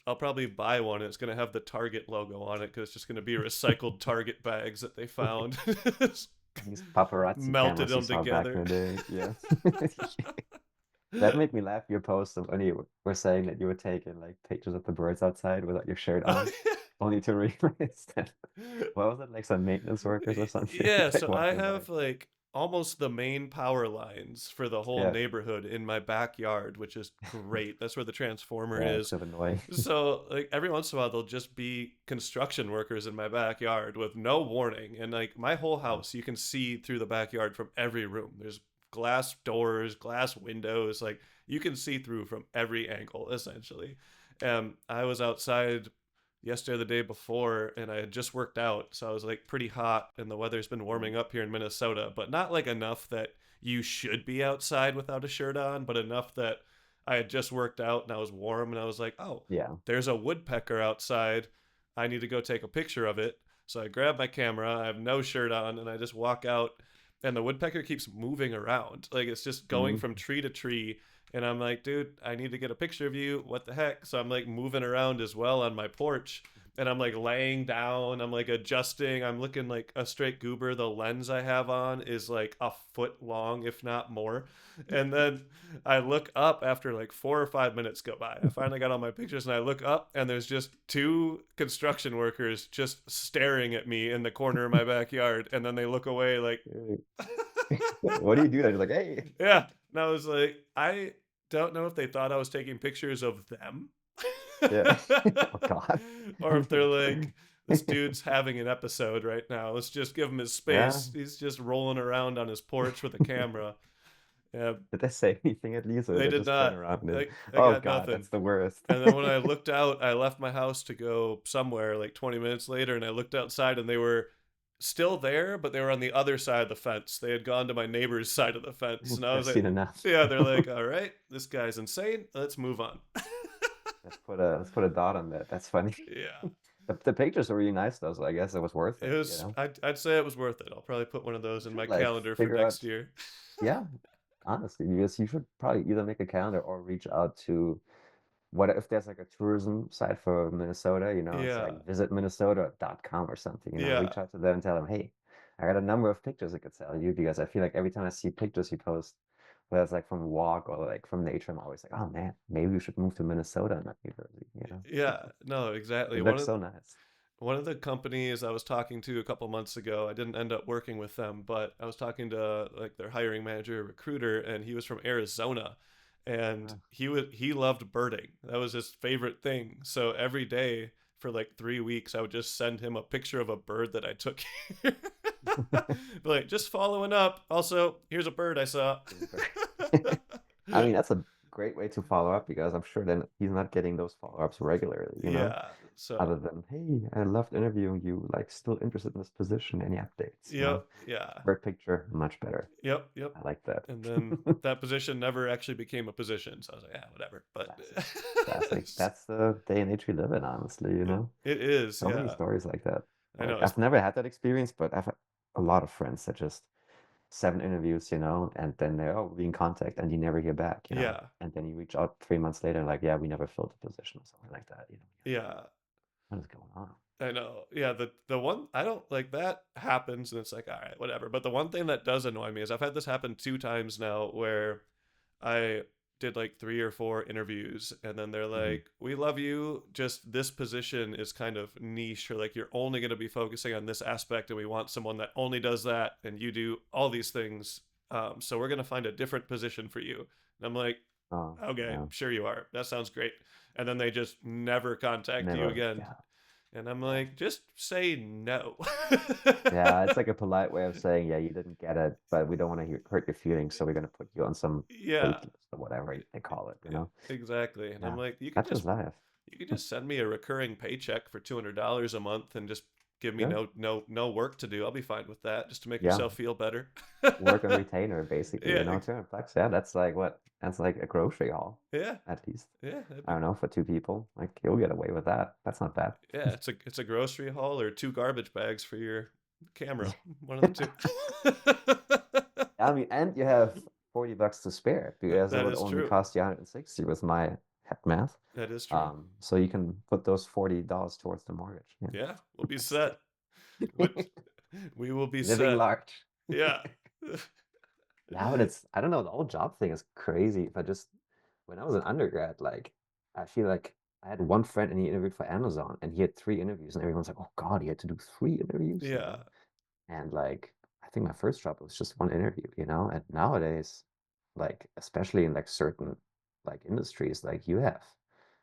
I'll probably buy one. It's gonna have the Target logo on it because it's just gonna be recycled Target bags that they found, These paparazzi melted cameras you them saw back together. in the day. Yeah. That made me laugh. Your post of when you were saying that you were taking like pictures of the birds outside without your shirt on, only to realize that what was it, like some maintenance workers or something Yeah, like so I walking by. have like almost the main power lines for the whole Yeah. neighborhood in my backyard, which is great. That's where the transformer Yeah, it's is. so annoying. So like every once in a while there'll just be construction workers in my backyard with no warning, and like my whole Yeah. house you can see through the backyard from every room. There's glass doors, glass windows, like you can see through from every angle essentially. I was outside yesterday or the day before and I had just worked out, so I was like pretty hot, and the weather's been Mm. warming up here in Minnesota, but not like enough that you should be outside without a shirt on, but enough that I had just worked out and I was warm, and I was like, "Oh, Yeah. there's a woodpecker outside. I need to go take a picture of it." So I grab my camera, I have no shirt on, and I just walk out, and the woodpecker keeps moving around. Like it's just going Mm. from tree to tree, and I'm like, "Dude, I need to get a picture of you. What the heck?" So I'm like moving around as well on my porch, and I'm like laying down, I'm like adjusting, I'm looking like a straight goober. The lens I have on is like a foot long, if not more. And then I look up after like 4 or 5 minutes go by. I finally got all my pictures, and I look up, and there's just two construction workers just staring at me in the corner of my backyard. And then they look away, like, What do you do then? You're like, hey. yeah. And I was like, I don't know if they thought I was taking pictures of them Yeah. Oh God. or if they're like, this dude's having an episode right now. Let's just give him his Yeah. space. He's just rolling around on his porch with a camera. Yeah, Did they say anything at least, or did they they did just turn not. around and I oh got God, nothing. that's the worst. And then when I looked out, I left my house to go somewhere like 20 minutes later, and I looked outside and they were still there, but they were on the other side of the fence. They had gone to my neighbor's side of the fence. And I I've was like, seen enough. yeah, they're like, all right, this guy's insane. Let's move on. Let's put a dot on that. That's funny. Yeah. The pictures are really nice though, so I guess it was worth It it, you was, know? I'd say it was worth it. I'll probably put one of those You in my should like calendar for figure next out, year. yeah, honestly, because you should probably either make a calendar or reach out to what if there's like a tourism site for Minnesota, you know, it's like Yeah. visitminnesota.com or something, you know, Yeah. reach out to them and tell them, hey, I got a number of pictures I could sell you because I feel like every time I see pictures you post, whether it's like from a walk or like from nature, I'm always like, oh man, maybe we should move to Minnesota, not New Jersey, you know? Yeah. No, exactly. It looks so nice. One of the companies I was talking to a couple months ago, I didn't end up working with them, but I was talking to like their hiring manager, recruiter, and he was from Arizona, and Uh, he loved birding. That was his favorite thing. So every day for like 3 weeks, I would just send him a picture of a bird that I took here. Like just following up. Also, here's a bird I saw. I mean, that's a great way to follow up because I'm sure then he's not getting those follow-ups regularly, you know? Yeah. Other So, than, hey, I loved interviewing you, like still interested in this position, any updates, you know? yep. Yeah. Bird picture, much better. Yep. Yep. I like that. And then that position never actually became a position. So I was like, yeah, whatever. But Classic. Classic. That's the day and age we live in, honestly, you know? it is, So many yeah. stories like that. I know. Like I've never had that experience, but I've had a lot of friends that just 7 interviews, you know, and then they're, oh, we'll be in contact and you never hear back, you know? Yeah, And then you reach out 3 months later, like, yeah, we never filled the position or something like that, you know? You're like, yeah. what is going on? I know. Yeah, the one I don't like that happens, and it's like, all right, whatever. But the one thing that does annoy me is I've had this happen 2 times now where I did like 3 or 4 interviews, and then they're Hmm. like, "We love you. Just this position is kind of niche, or like you're only going to be focusing on this aspect, and we want someone that only does that, and you do all these things. So we're going to find a different position for you." And I'm like, Oh, "Okay, yeah. sure you are. That sounds great." And then they just never contact you Never. again. Yeah. And I'm Yeah. like, just say no. Yeah, it's like a polite way of saying, yeah, you didn't get it, but we don't want to hurt your feelings, so we're gonna put you on some Yeah, wait list or whatever they call it, you know? exactly. And I'm Yeah, like, you could such just is life. You could just send me a recurring paycheck for $200 a month and just give me Sure. no work to do. I'll be fine with that, just to make Yeah. yourself feel better. Work on retainer, basically, Yeah, 200 bucks. Yeah, that's like what? That's like a grocery haul, yeah, at least. yeah. That'd I be don't know, for two people. Like you'll get away with that. That's not bad. yeah. It's a grocery haul or two garbage bags for your camera. One of the Yeah. two. I mean, and you have 40 bucks to spare because it That would is only true. cost you 160 with my head math. That is true. So you can put those $40 towards the mortgage. Yeah. Yeah, we'll be set. Which we will be Living set. large. Yeah. Yeah, but it's, I don't know, the whole job thing is crazy. If I just, when I was an undergrad, like, I feel like I had one friend and he interviewed for Amazon and he had three interviews and everyone's like, oh God, he had to do three interviews, you Yeah. know? And like, I think my first job was just one interview, you know? And nowadays, like, especially in like certain like industries, like you have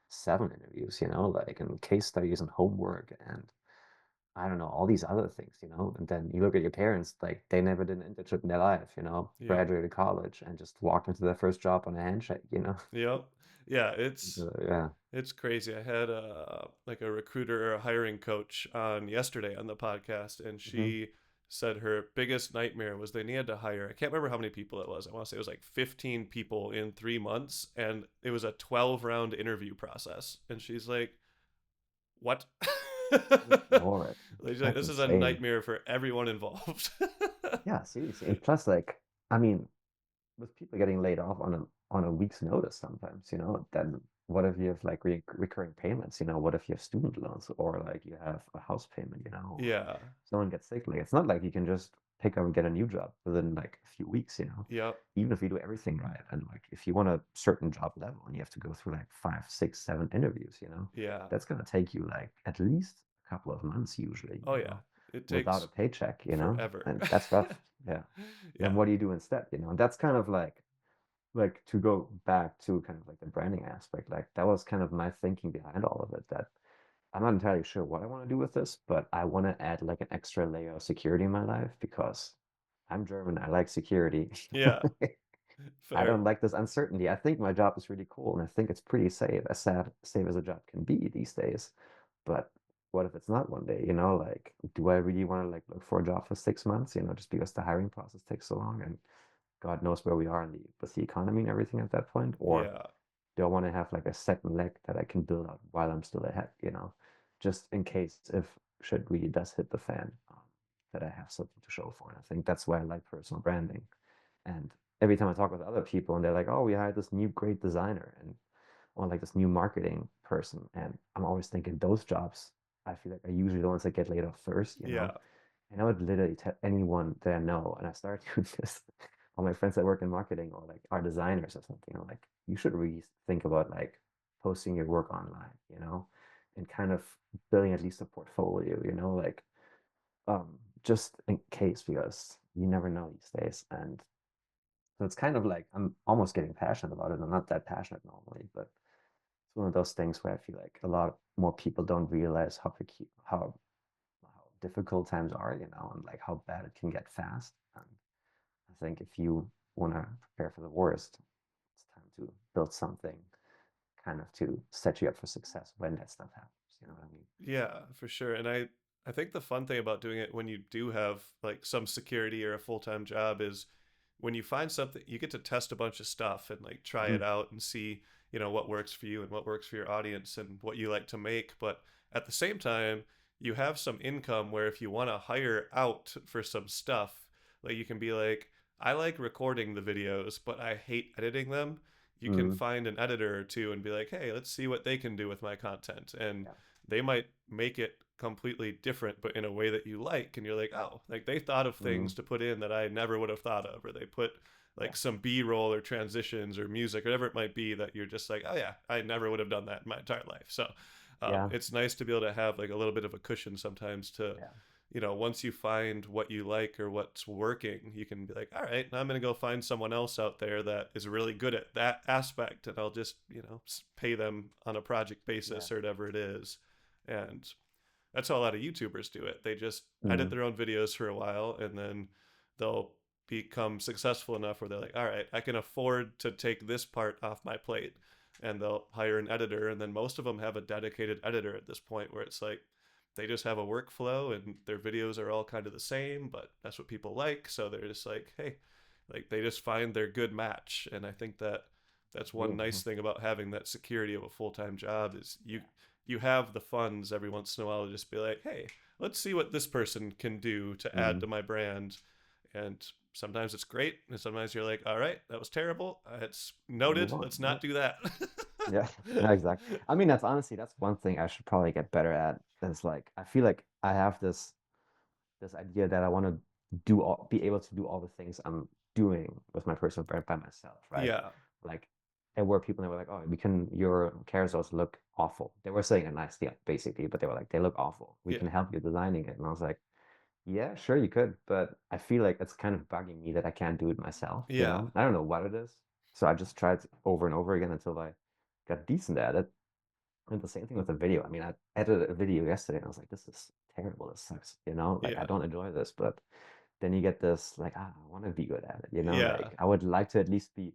seven interviews, you know, like, and case studies and homework and I don't know, all these other things, you know? And then you look at your parents, like they never did an internship in their life, you know, Yep. graduated college and just walked into their first job on a handshake, you know? Yep. Yeah, it's Yeah. it's crazy. I had like a recruiter or a hiring coach on yesterday on the podcast, and Hmm. she said her biggest nightmare was they needed to hire, I can't remember how many people it was. I want to say it was like 15 people in 3 months, and it was a 12 round interview process. And she's like, what? Good Lord. Like, That's this is a insane. nightmare for everyone involved. Yeah, seriously. And plus, like, I mean, with people getting laid off on a week's notice sometimes, you know, then what if you have like recurring payments, you know, what if you have student loans or like you have a house payment, you know, or Yeah. someone gets sick, like it's not like you can just pick up and get a new job within like a few weeks, you know, Yep. even if you do everything right. And like if you want a certain job level and you have to go through like five, six, seven interviews, you know, Yeah. that's gonna take you like at least a couple of months usually, Oh you yeah. know, It without a takes paycheck, you know, forever. and that's rough. Yeah. Then Yeah. what do you do instead? You know, and that's kind of like to go back to kind of like the branding aspect, like that was kind of my thinking behind all of it, that I'm not entirely sure what I want to do with this, but I want to add like an extra layer of security in my life because I'm German, I like security. Yeah. I Fair. don't like this uncertainty. I think my job is really cool and I think it's pretty safe, as sad safe as a job can be these days. But what if it's not one day, you know, like do I really want to like look for a job for 6 months, you know, just because the hiring process takes so long and God knows where we are in the with the economy and everything at that point, or Yeah. do I want to have like a second leg that I can build out while I'm still ahead, you know, just in case if shit really does hit the fan, that I have something to show for. And I think that's why I like personal branding. And every time I talk with other people and they're like, oh, we hired this new great designer and or like this new marketing person, and I'm always thinking those jobs I feel like are usually the ones that get laid off first, you know. Yeah. And I would literally tell anyone that I know, and I started doing this, all my friends that work in marketing or like are designers or something, I'm like, you should really think about like posting your work online, you know, and kind of building at least a portfolio, you know, like just in case because you never know these days. And so it's kind of like I'm almost getting passionate about it. I'm not that passionate normally, but it's one of those things where I feel like a lot more people don't realize how difficult times are, you know, and like how bad it can get fast. And I think if you want to prepare for the worst, it's time to build something kind of to set you up for success when that stuff happens. You know what I mean? Yeah, for sure. And I think the fun thing about doing it when you do have like some security or a full-time job is when you find something, you get to test a bunch of stuff and like try Hmm. it out and see, what works for you and what works for your audience and what you like to make. But at the same time, you have some income where if you want to hire out for some stuff, like you can be like, I like recording the videos, but I hate editing them. You can Mm. find an editor or two and be like, hey, let's see what they can do with my content. And Yeah. they might make it completely different but in a way that you like, and you're like, oh, like they thought of Mm. things to put in that I never would have thought of, or they put Yeah. like some b-roll or transitions or music or whatever it might be that you're just like, oh yeah, I never would have done that in my entire life. So Yeah. it's nice to be able to have like a little bit of a cushion sometimes to, Yeah. once you find what you like or what's working, you can be like, all right, now I'm going to go find someone else out there that is really good at that aspect, and I'll just, pay them on a project Yeah. basis or whatever it is. And that's how a lot of YouTubers do it. They just edit Mm. their own videos for a while, and then they'll become successful enough where they're like, all right, I can afford to take this part off my plate. and they'll hire an editor, and then most of them have a dedicated editor at this point where it's like they just have a workflow and their videos are all kind of the same, but that's what people like, so they're just like, hey, like they just find their good match. And I think that that's one Mm-hmm. nice thing about having that security of a full-time job is you have the funds every once in a while to just be like, hey, let's see what this person can do to add Mm-hmm. to my brand. And sometimes it's great, and sometimes you're like, all right, that was terrible, it's Move noted, on. let's Yeah. not do that. Yeah. No, exactly. I mean, that's honestly that's one thing I should probably get better at. Is like I feel like I have this idea that I want to be able to do all the things I'm doing with my personal brand by myself, right? Yeah, Like there were people that were like, "Oh, we can your carousels look awful." They were saying it nicely, basically, but they were like, "They look awful. We yeah, can help you designing it." And I was like, "Yeah, sure, you could, but I feel like it's kind of bugging me that I can't do it myself, you yeah, know? I don't know what it is." So I just tried over and over again until I got decent at it. And the same thing with the video. I mean, I edited a video yesterday and I was like, this is terrible. This sucks, you know? Like, I yeah, don't enjoy this. But then you get this, like, ah, I want to be good at it, you know? yeah, Like, I would like to at least be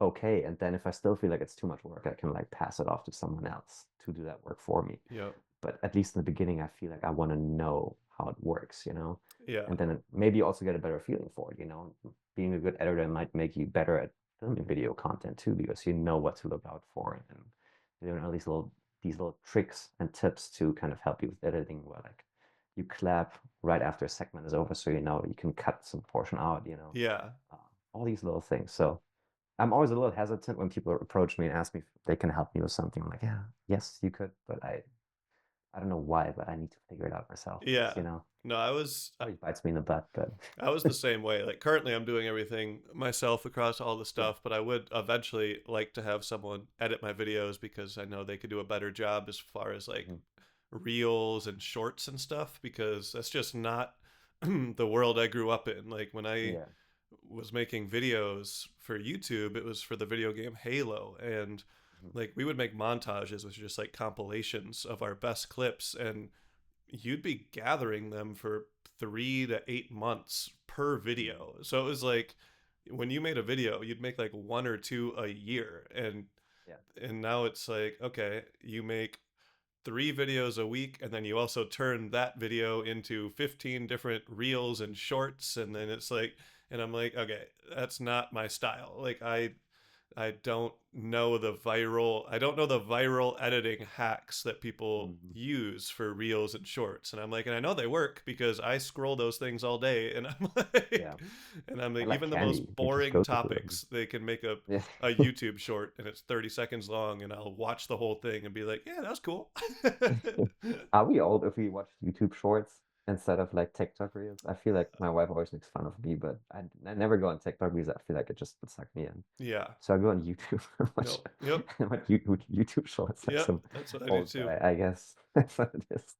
okay. And then if I still feel like it's too much work, I can like pass it off to someone else to do that work for me. yep, But at least in the beginning, I feel like I want to know how it works, you know? yeah, And then maybe also get a better feeling for it, you know? Being a good editor might make you better at filming video content too, because you know what to look out for and you know these little tricks and tips to kind of help you with editing, where like you clap right after a segment is over, so you know you can cut some portion out, you know, yeah, uh, all these little things. So I'm always a little hesitant when people approach me and ask me if they can help me with something. I'm like, yeah, yes, you could, but I don't know why, but I need to figure it out myself because yeah. you know No, always bites me in the butt. But I was the same way. Like currently I'm doing everything myself across all the yeah, stuff, but I would eventually like to have someone edit my videos because I know they could do a better job as far as like mhm, reels and shorts and stuff, because that's just not the world I grew up in. Like when I yeah, was making videos for YouTube, it was for the video game Halo, and mhm, like we would make montages which are just like compilations of our best clips, and you'd be gathering them for 3 to 8 months per mhm, video. So it was like when you made a video, you'd make like one or two a year, yeah, and now it's like, okay, you make 3 videos a week, and then you also turn that video into 15 different reels and shorts, and then it's like, and I'm like, okay, that's not my style. Like I don't know the viral editing hacks that people mhm, use for reels and shorts. And I'm like, and I know they work because I scroll those things all day, and I'm like, yeah. and I'm like, And like even the candy, most you just boring go through them. topics, they can make Yeah. a YouTube short and it's 30 seconds long, and I'll watch the whole thing and be like, yeah, that was cool. Are we old if we watch YouTube Shorts instead of like TikTok Reels? I feel like my wife always makes fun of me, but I never go on TikTok because I feel like it just would suck me in. Yeah. So I go on YouTube and watch, No. Yep. and watch YouTube Shorts like Yep. some That's what I do old too. guy, I guess. That's what it is.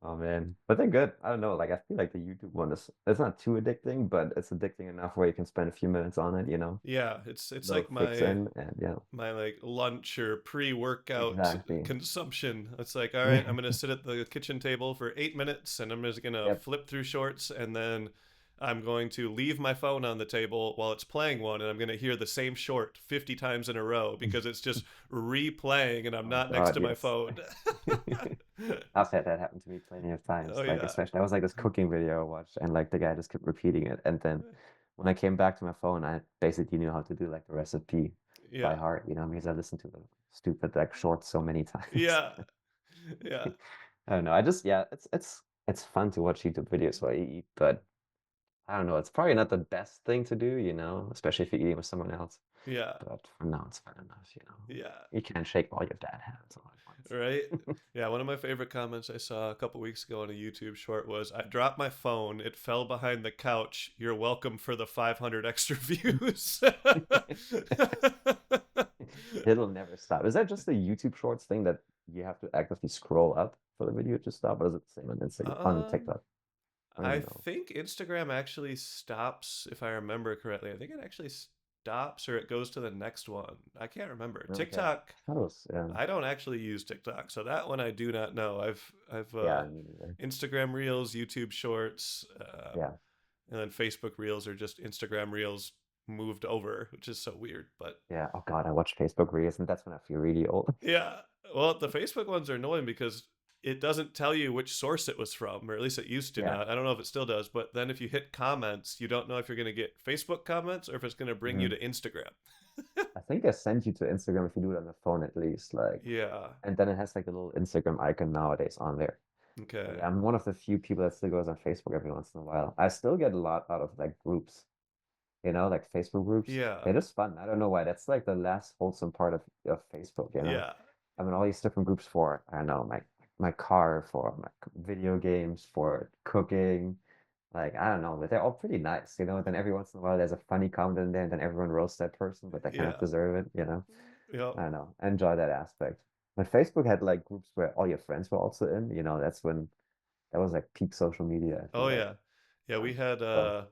Oh man, but they're good. I don't know. Like I feel like the YouTube one is it's not too addicting, but it's addicting enough where you can spend a few minutes on it, you know, Yeah. It's little like fix in, and yeah, my like lunch or pre-workout exactly. consumption. It's like, all right, I'm gonna sit at the kitchen table for 8 minutes, and I'm just gonna Yep. flip through shorts, and then I'm going to leave my phone on the table while it's playing one, and I'm gonna hear the same short 50 times in a row because it's just replaying, and I'm Oh not next God, to my yes. phone. I've had that happen to me plenty of times. Oh Like yeah, especially I was like this cooking video I watched and like the guy just kept repeating it. And then when I came back to my phone, I basically knew how to do like the recipe by yeah, heart, you know, because I listened to the stupid like shorts so many times. yeah, yeah, I don't know. I just yeah, it's fun to watch YouTube videos while you eat, but I don't know, it's probably not the best thing to do, you know, especially if you're eating with someone else. yeah, But for now it's fun enough, you know. yeah. You can't shake all your dad hands all at Right? once. Yeah, one of my favorite comments I saw a couple weeks ago on a YouTube short was, I dropped my phone, it fell behind the couch. You're welcome for the 500 extra views. It'll never stop. Is that just the YouTube Shorts thing that you have to actively scroll up for the video to stop, or is it the same on Instagram, on um, TikTok? I don't I even know. think Instagram actually stops, if I remember correctly. I think it actually stops or it goes to the next one. I can't remember. Okay. TikTok, I thought it was, yeah. I don't actually use TikTok, so that one I do not know. I've Yeah, me neither. Instagram Reels, YouTube Shorts, Yeah. and then Facebook Reels are just Instagram Reels moved over, which is so weird. But Yeah. Oh God, I watch Facebook Reels, and that's when I feel really old. yeah, well, the Facebook ones are annoying because it doesn't tell you which source it was from, or at least it used to Yeah. not. I don't know if it still does, but then if you hit comments, you don't know if you're going to get Facebook comments or if it's going to bring you Hmm. to Instagram. I think I sent you to Instagram if you do it on the phone at least, like, Yeah. and then it has like a little Instagram icon nowadays on there. But Okay. yeah, I'm one of the few people that still goes on Facebook every once in a while. I still get a lot out of like groups, like Facebook groups. Yeah. They're just fun. I don't know why. That's like the last wholesome part of Facebook. Yeah. I mean, all these different groups for, I don't know, my car, for my video games, for cooking. Like, I don't know, but they're all pretty nice. Then every once in a while there's a funny comment in there, and then everyone roasts that person, but they kind of Yeah. deserve it. Yep. I don't know. I enjoy that aspect. But Facebook had like groups where all your friends were also in. That's when that was like peak social media, I feel Oh like. yeah. Yeah, we had So,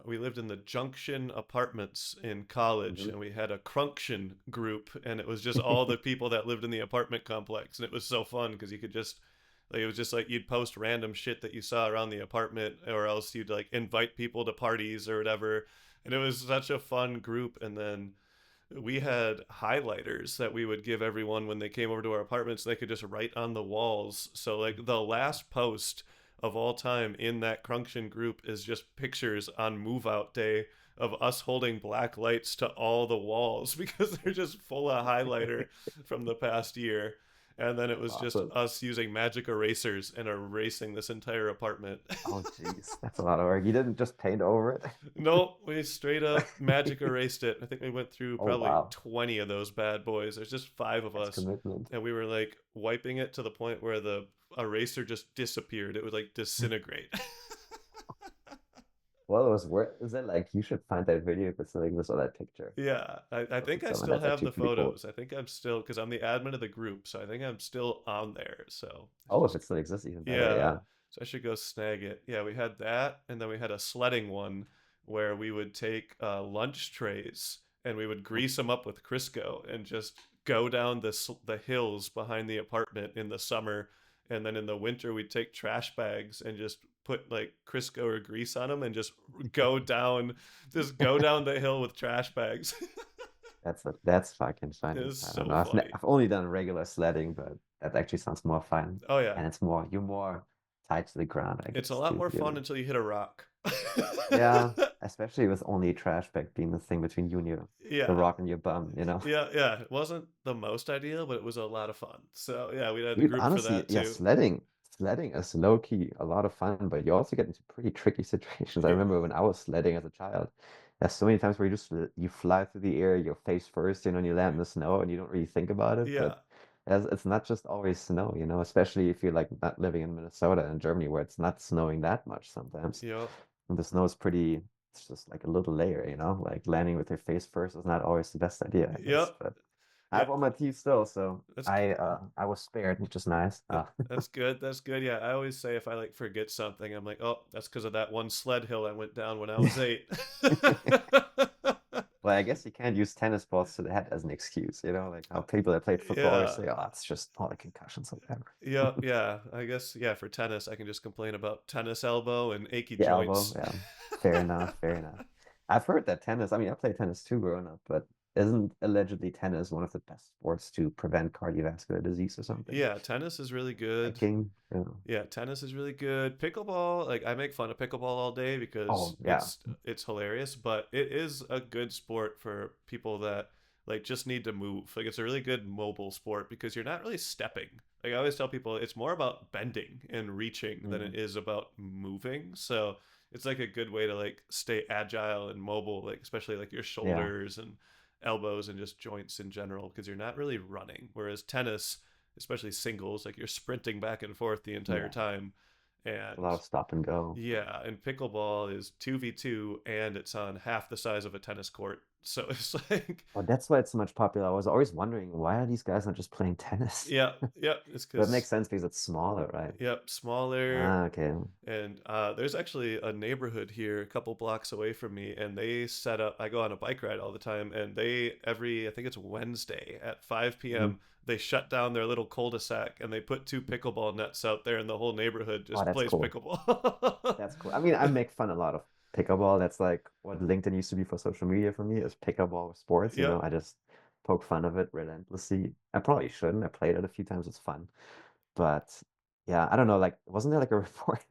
we lived in the Junction apartments in college, mhm. and we had a Crunction group, and it was just all the people that lived in the apartment complex, and it was so fun because you could just like it was just like you'd post random shit that you saw around the apartment, or else you'd like invite people to parties or whatever, and it was such a fun group. And then we had highlighters that we would give everyone when they came over to our apartments. They could just write on the walls. So like the last post of all time in that Crunction group is just pictures on move out day of us holding black lights to all the walls because they're just full of highlighter from the past year. And then it was just Awesome. us using magic erasers and erasing this entire apartment. Oh, geez, that's a lot of work. You didn't just paint over it? No, we straight up magic erased it. I think we went through Oh, probably wow. 20 of those bad boys. There's just five of That's us. commitment. And we were like wiping it to the point where the eraser just disappeared. It would like disintegrate. Well, it was worth. Is it like you should find that video if it's like this or that picture? Yeah, I Post think it I somewhere. still That's have actually the pretty cool. photos. I think I'm still, because I'm the admin of the group. So I think I'm still on there. So it's Oh, if just, it still exists, even better. yeah. Yeah. So I should go snag it. Yeah, we had that. And then we had a sledding one where we would take lunch trays and we would grease them up with Crisco and just go down the hills behind the apartment in the summer. And then in the winter, we'd take trash bags and just put like Crisco or grease on them and just go down the hill with trash bags. That's fucking It funny. was I don't so know. funny. I've only done regular sledding, but that actually sounds more fun. Oh yeah, And you're more tied to the ground, I it's a guess, lot too. more fun until you hit a rock. Yeah, especially with only trash bag being the thing between you and the Yeah, rock and your bum. yeah. It wasn't the most ideal, but it was a lot of fun. So yeah, we had a Dude, group for honestly, that yeah, too. sledding is low key a lot of fun, but you also get into pretty tricky situations. I Yeah, remember when I was sledding as a child, there's so many times where you fly through the air, your face first, and you land in the snow and you don't really think about it. yeah, But it's not just always snow, especially if you're like not living in Minnesota and Germany where it's not snowing that much sometimes. yep, And the snow is it's just like a little layer. Like landing with your face first is not always the best idea, I guess. yep, But I yeah. have all my teeth still, so That's I was spared, which is nice. that's good. That's good. Yeah, I always say if I like forget something, I'm like, oh, that's because of that one sled hill I went down when I was 8. Well, I guess you can't use tennis balls to the head as an excuse, like how people that played football always Yeah. say, "Oh, it's just all the concussions or whatever." Yeah, yeah. I guess yeah, for tennis I can just complain about tennis elbow and achy Your elbow, joints. yeah. Fair enough, fair enough. I've heard that tennis, I mean, I played tennis too growing up, but isn't allegedly tennis one of the best sports to prevent cardiovascular disease or something? Yeah, tennis is really good. Hiking. Yeah, tennis is really good. Pickleball, like I make fun of pickleball all day because Oh, yeah. it's hilarious, but it is a good sport for people that like just need to move. Like it's a really good mobile sport because you're not really stepping. Like I always tell people it's more about bending and reaching than it Mm, is about moving. So it's like a good way to like stay agile and mobile, like especially like your yeah, shoulders and elbows and just joints in general because you're not really running. Whereas tennis, especially singles, like you're sprinting back and forth the entire yeah. time. A And lot of stop and go. yeah, and pickleball is 2v2 and it's on half the size of a tennis court. So it's like, Oh, that's why it's so much popular. I was always wondering, why are these guys not just playing tennis? yeah, yeah, it's But it makes because, sense because it's smaller, right? yep, smaller. Ah, okay. And there's actually a neighborhood here a couple blocks away from me, and they set up. I go on a bike ride all the time, and I think it's Wednesday at 5 Mhm. p.m., they shut down their little cul-de-sac and they put two pickleball nets out there, and the whole neighborhood Oh, just that's plays cool. pickleball. That's cool. I mean, I make fun a lot of pickleball. That's like what LinkedIn used to be for social media for me is pickleball with sports. You know, Yep, I just poke fun of it relentlessly. I probably shouldn't. I played it a few times. It's fun. But yeah, I don't know. Like, wasn't there like a report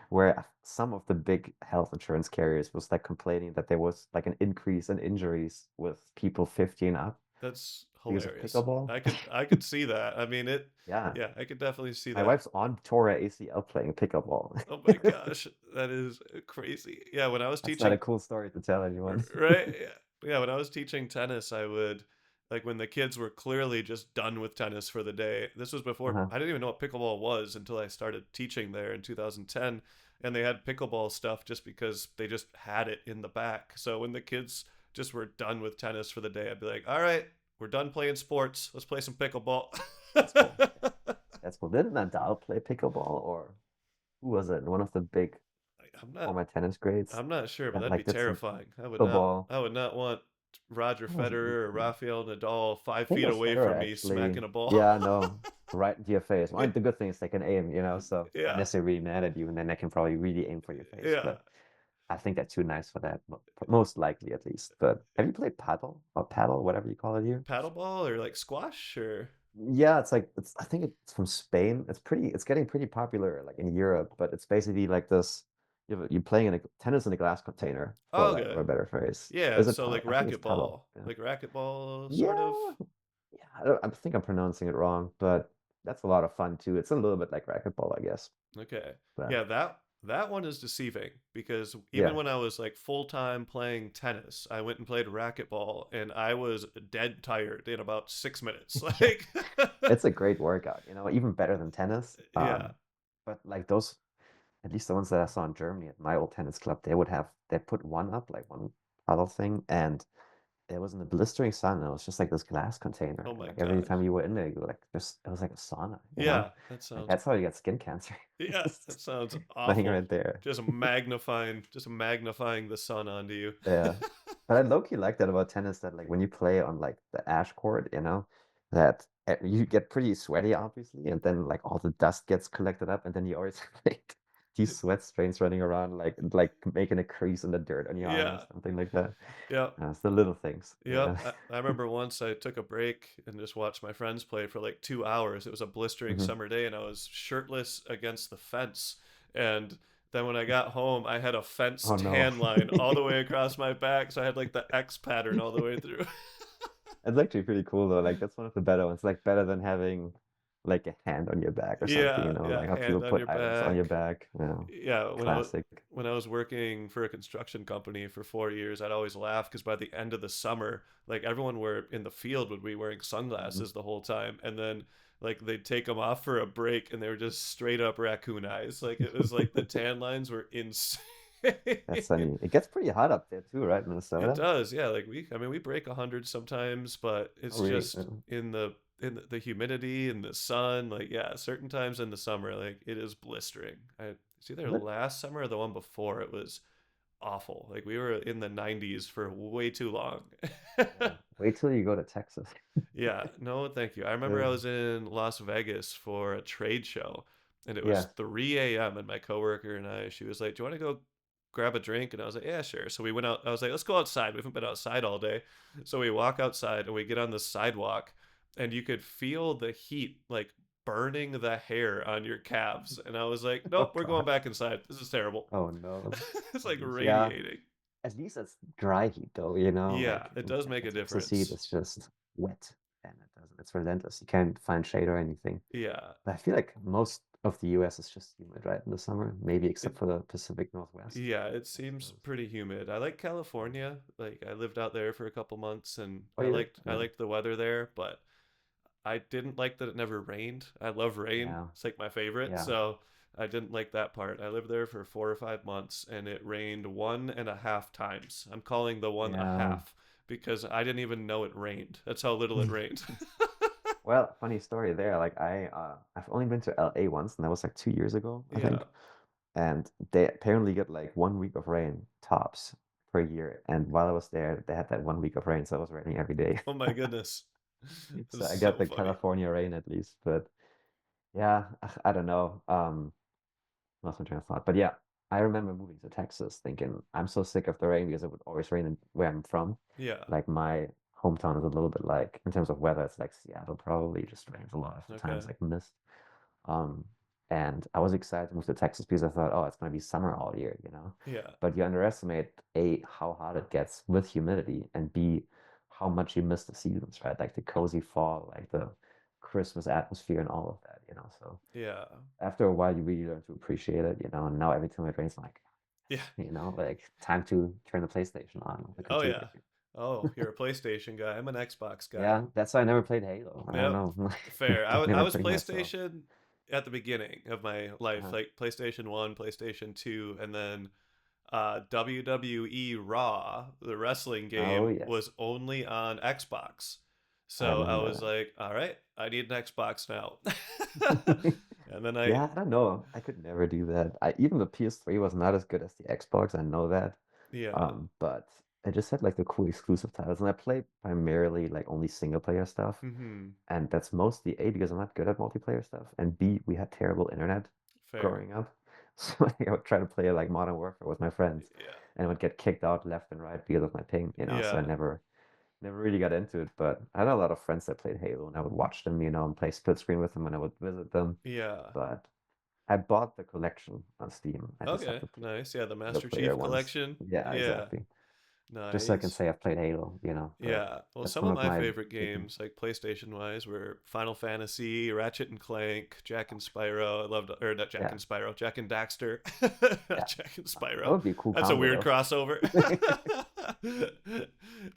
where some of the big health insurance carriers was like complaining that there was like an increase in injuries with people 50 and up that's because of hilarious. pickleball? I could see that. I mean it. Yeah. Yeah, I could definitely see My that. wife's on tour at ACL playing pickleball. Oh my gosh, that is crazy. Yeah, when I was That's not a teaching, cool story to tell anyone. right? Yeah, yeah, when I was teaching tennis, I would like when the kids were clearly just done with tennis for the day. This was before Uh-huh. I didn't even know what pickleball was until I started teaching there in 2010, and they had pickleball stuff just because they just had it in the back. So when the kids just were done with tennis for the day, I'd be like, "All right, we're done playing sports. Let's play some pickleball." That's cool. That's cool. Didn't Nadal play pickleball or who was it? One of the big I'm not former tennis greats I'm not sure, but that that'd be like did some terrifying. pickleball. I would not want Roger Who was it? Federer or Rafael Nadal I five think it feet was away Federer from me actually. smacking a ball. Yeah, no, right into your face. Well, the good thing is they can aim, you know, so not Yeah, necessarily really mad at you, and then they can probably really aim for your face. yeah. But I think they're too nice for that, most likely at least. But have you played paddle or paddle, whatever you call it here? Paddleball or like squash or Yeah, it's like it's I think it's from Spain. It's getting pretty popular like in Europe, but it's basically like this you're playing in a tennis in a glass container for oh, lack of okay. a better phrase. Yeah, Is it so paddle? like I think it's paddle. racquetball, like racquetball sort of. Yeah. Yeah, I think I'm pronouncing it wrong, but that's a lot of fun too. It's a little bit like racquetball, I guess. Okay. But Yeah, that one is deceiving because even yeah, when I was like full time playing tennis, I went and played racquetball and I was dead tired in about 6 minutes. yeah, Like, it's a great workout, even better than tennis. yeah, But like those, at least the ones that I saw in Germany at my old tennis club, they put one up, like one paddle thing, and it was in the blistering sun, and it was just like this glass container. oh And my like every time gosh. you were in there, you were like just it was like a sauna, you know? Yeah, that Like sounds that's how you get skin cancer. yeah, that sounds Lying awful. right there. Just magnifying the sun onto you. Yeah. But I low-key like that about tennis that like when you play on like the ash court, that you get pretty sweaty obviously, and then like all the dust gets collected up, and then you always have, like these sweat stains running around like making a crease in the dirt on your arm or Yeah. something like that. Yeah. It's the little things. Yep. Yeah. I remember once I took a break and just watched my friends play for like 2 hours. It was a blistering hmm summer day and I was shirtless against the fence. And then when I got home, I had a fence Oh no. tan line all the way across my back. So I had like the X pattern all the way through. It's actually pretty cool though. Like that's one of the better ones. Like better than having like a hand on your back or something, Yeah. Yeah. like how people Hand on put your items on your back. back. Yeah, Classic. when I was working for a construction company for 4 years, I'd always laugh because by the end of the summer, like everyone were in the field would be wearing Mhm. sunglasses the whole time, and then like they'd take them off for a break, and they were just straight up raccoon eyes. Like it was like the tan lines were insane. That's funny. It gets pretty hot up there too, right, It Minnesota? does, yeah. Like I mean, we break 100 sometimes, but Oh, it's really? just in the humidity and the sun. Like, yeah, certain times in the summer, like it is blistering. It's either But last summer or the one before. It was awful. Like we were in the 90s for way too long. yeah, wait till you go to Texas. Yeah, no, thank you. I remember Uh, I was in Las Vegas for a trade show and it was yeah. 3 a.m. and my coworker and she was like, "Do you want to go grab a drink?" And I was like, "Yeah, sure." So we went out. I was like, "Let's go outside. We haven't been outside all day." So we walk outside and we get on the sidewalk and you could feel the heat like burning the hair on your calves. And I was like, Oh "Nope, we're going God. back inside. This is terrible." Oh no. It's like Yeah. radiating. At least it's dry heat though, Yeah, like it in does make a Texas heat, difference. it's just wet and it's relentless. You can't find shade or anything. Yeah, But I feel like most of the US is just humid, right, in the summer, maybe it except for the Pacific Northwest, yeah, it I seems suppose. pretty humid. I like Yeah. California. Like I lived out there for a couple months and Oh, I you did? liked I Yeah. liked the weather there, but I didn't like that it never rained. I love rain. Yeah. It's like my favorite. Yeah. So I didn't like that part. I lived there for 4 or 5 months and it rained 1.5 times. I'm calling the one a Yeah. half because I didn't even know it rained. That's how little it rained. Well, funny story there. Like I've only been to LA once, and that was like 2 years ago, I Yeah. think. And they apparently get like 1 week of rain tops per year. And while I was there, they had that 1 week of rain, so it was raining every day. Oh my goodness. So That's I got so the funny. California rain at least. But yeah, I don't know. Lost my train of thought. But yeah. I remember moving to Texas thinking I'm so sick of the rain because it would always rain where I'm from. Yeah. Like my hometown is a little bit like in terms of weather, it's like Seattle probably. It just rains a lot of the times, Okay. like mist. Um, and I was excited to move to Texas because I thought, oh, it's gonna be summer all year, you know. Yeah. But you underestimate A, how hot it gets with humidity, and B, how much you miss the seasons, right? Like the cozy fall, like the Christmas atmosphere and all of that, you know. So Yeah. after a while, you really learn to appreciate it, you know. And now every time it rains, I'm like, Yeah. you know, like time to turn the PlayStation on, the Oh computer. yeah. Oh, you're a PlayStation guy. I'm an Xbox guy. Yeah, that's why I never played Halo. I don't Yep. know. Fair. I I never was played myself. PlayStation at the beginning of my life, Uh-huh. like PlayStation 1, PlayStation 2, and then WWE Raw, the wrestling Oh game, yes, was only on Xbox. I So I was remember like, all right, I need an Xbox now. that. And then I, Yeah, I don't know. I could never do that. I even the PS3 was not as good as the Xbox. I know that. yeah. But I just had like the cool exclusive titles, and I play primarily like only single player stuff, Hmm. and that's mostly A because I'm not good at multiplayer stuff, and B we had terrible internet Fair. growing up, so like, I would try to play like Modern Warfare with my friends, Yeah. and I would get kicked out left and right because of my ping, you know. So I Yeah. never really got into it, but I had a lot of friends that played Halo, and I would watch them, you know, and play split screen with them, and I would visit them. Yeah. But I bought the collection on Steam. I just have Okay. to play Nice. Yeah, the the single Master player Chief ones. collection. Yeah, Yeah. exactly. Just so I can Nice. say I've played Halo, you know. But Yeah. Well, that's some one of of my my favorite big ones. games, like PlayStation wise, were Final Fantasy, Ratchet and Clank, Jack and Spyro. I loved, or not Jack Yeah, and Spyro, Jack and Daxter. Not yeah. Jack and That Spyro. would be a cool That's a combo weird though. crossover.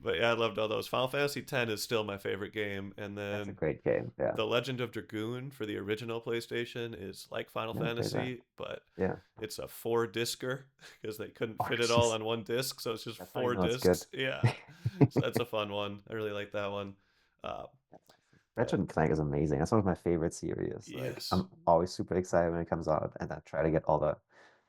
But yeah, I loved all those. Final Fantasy X is still my favorite game. And That's a then great game. Yeah, The Legend of Dragoon for the original PlayStation is like Final never played that. Fantasy, but Yeah. it's a four discer because they couldn't Oh, fit it all jeez. on one disc, so it's just That's how you four know it's good. discs. Yeah, so that's a fun one. I really like that one. Uh, That's awesome. Ratchet but and Clank is amazing. That's one of my favorite series. Like, yes, I'm always super excited when it comes out, and I try to get all the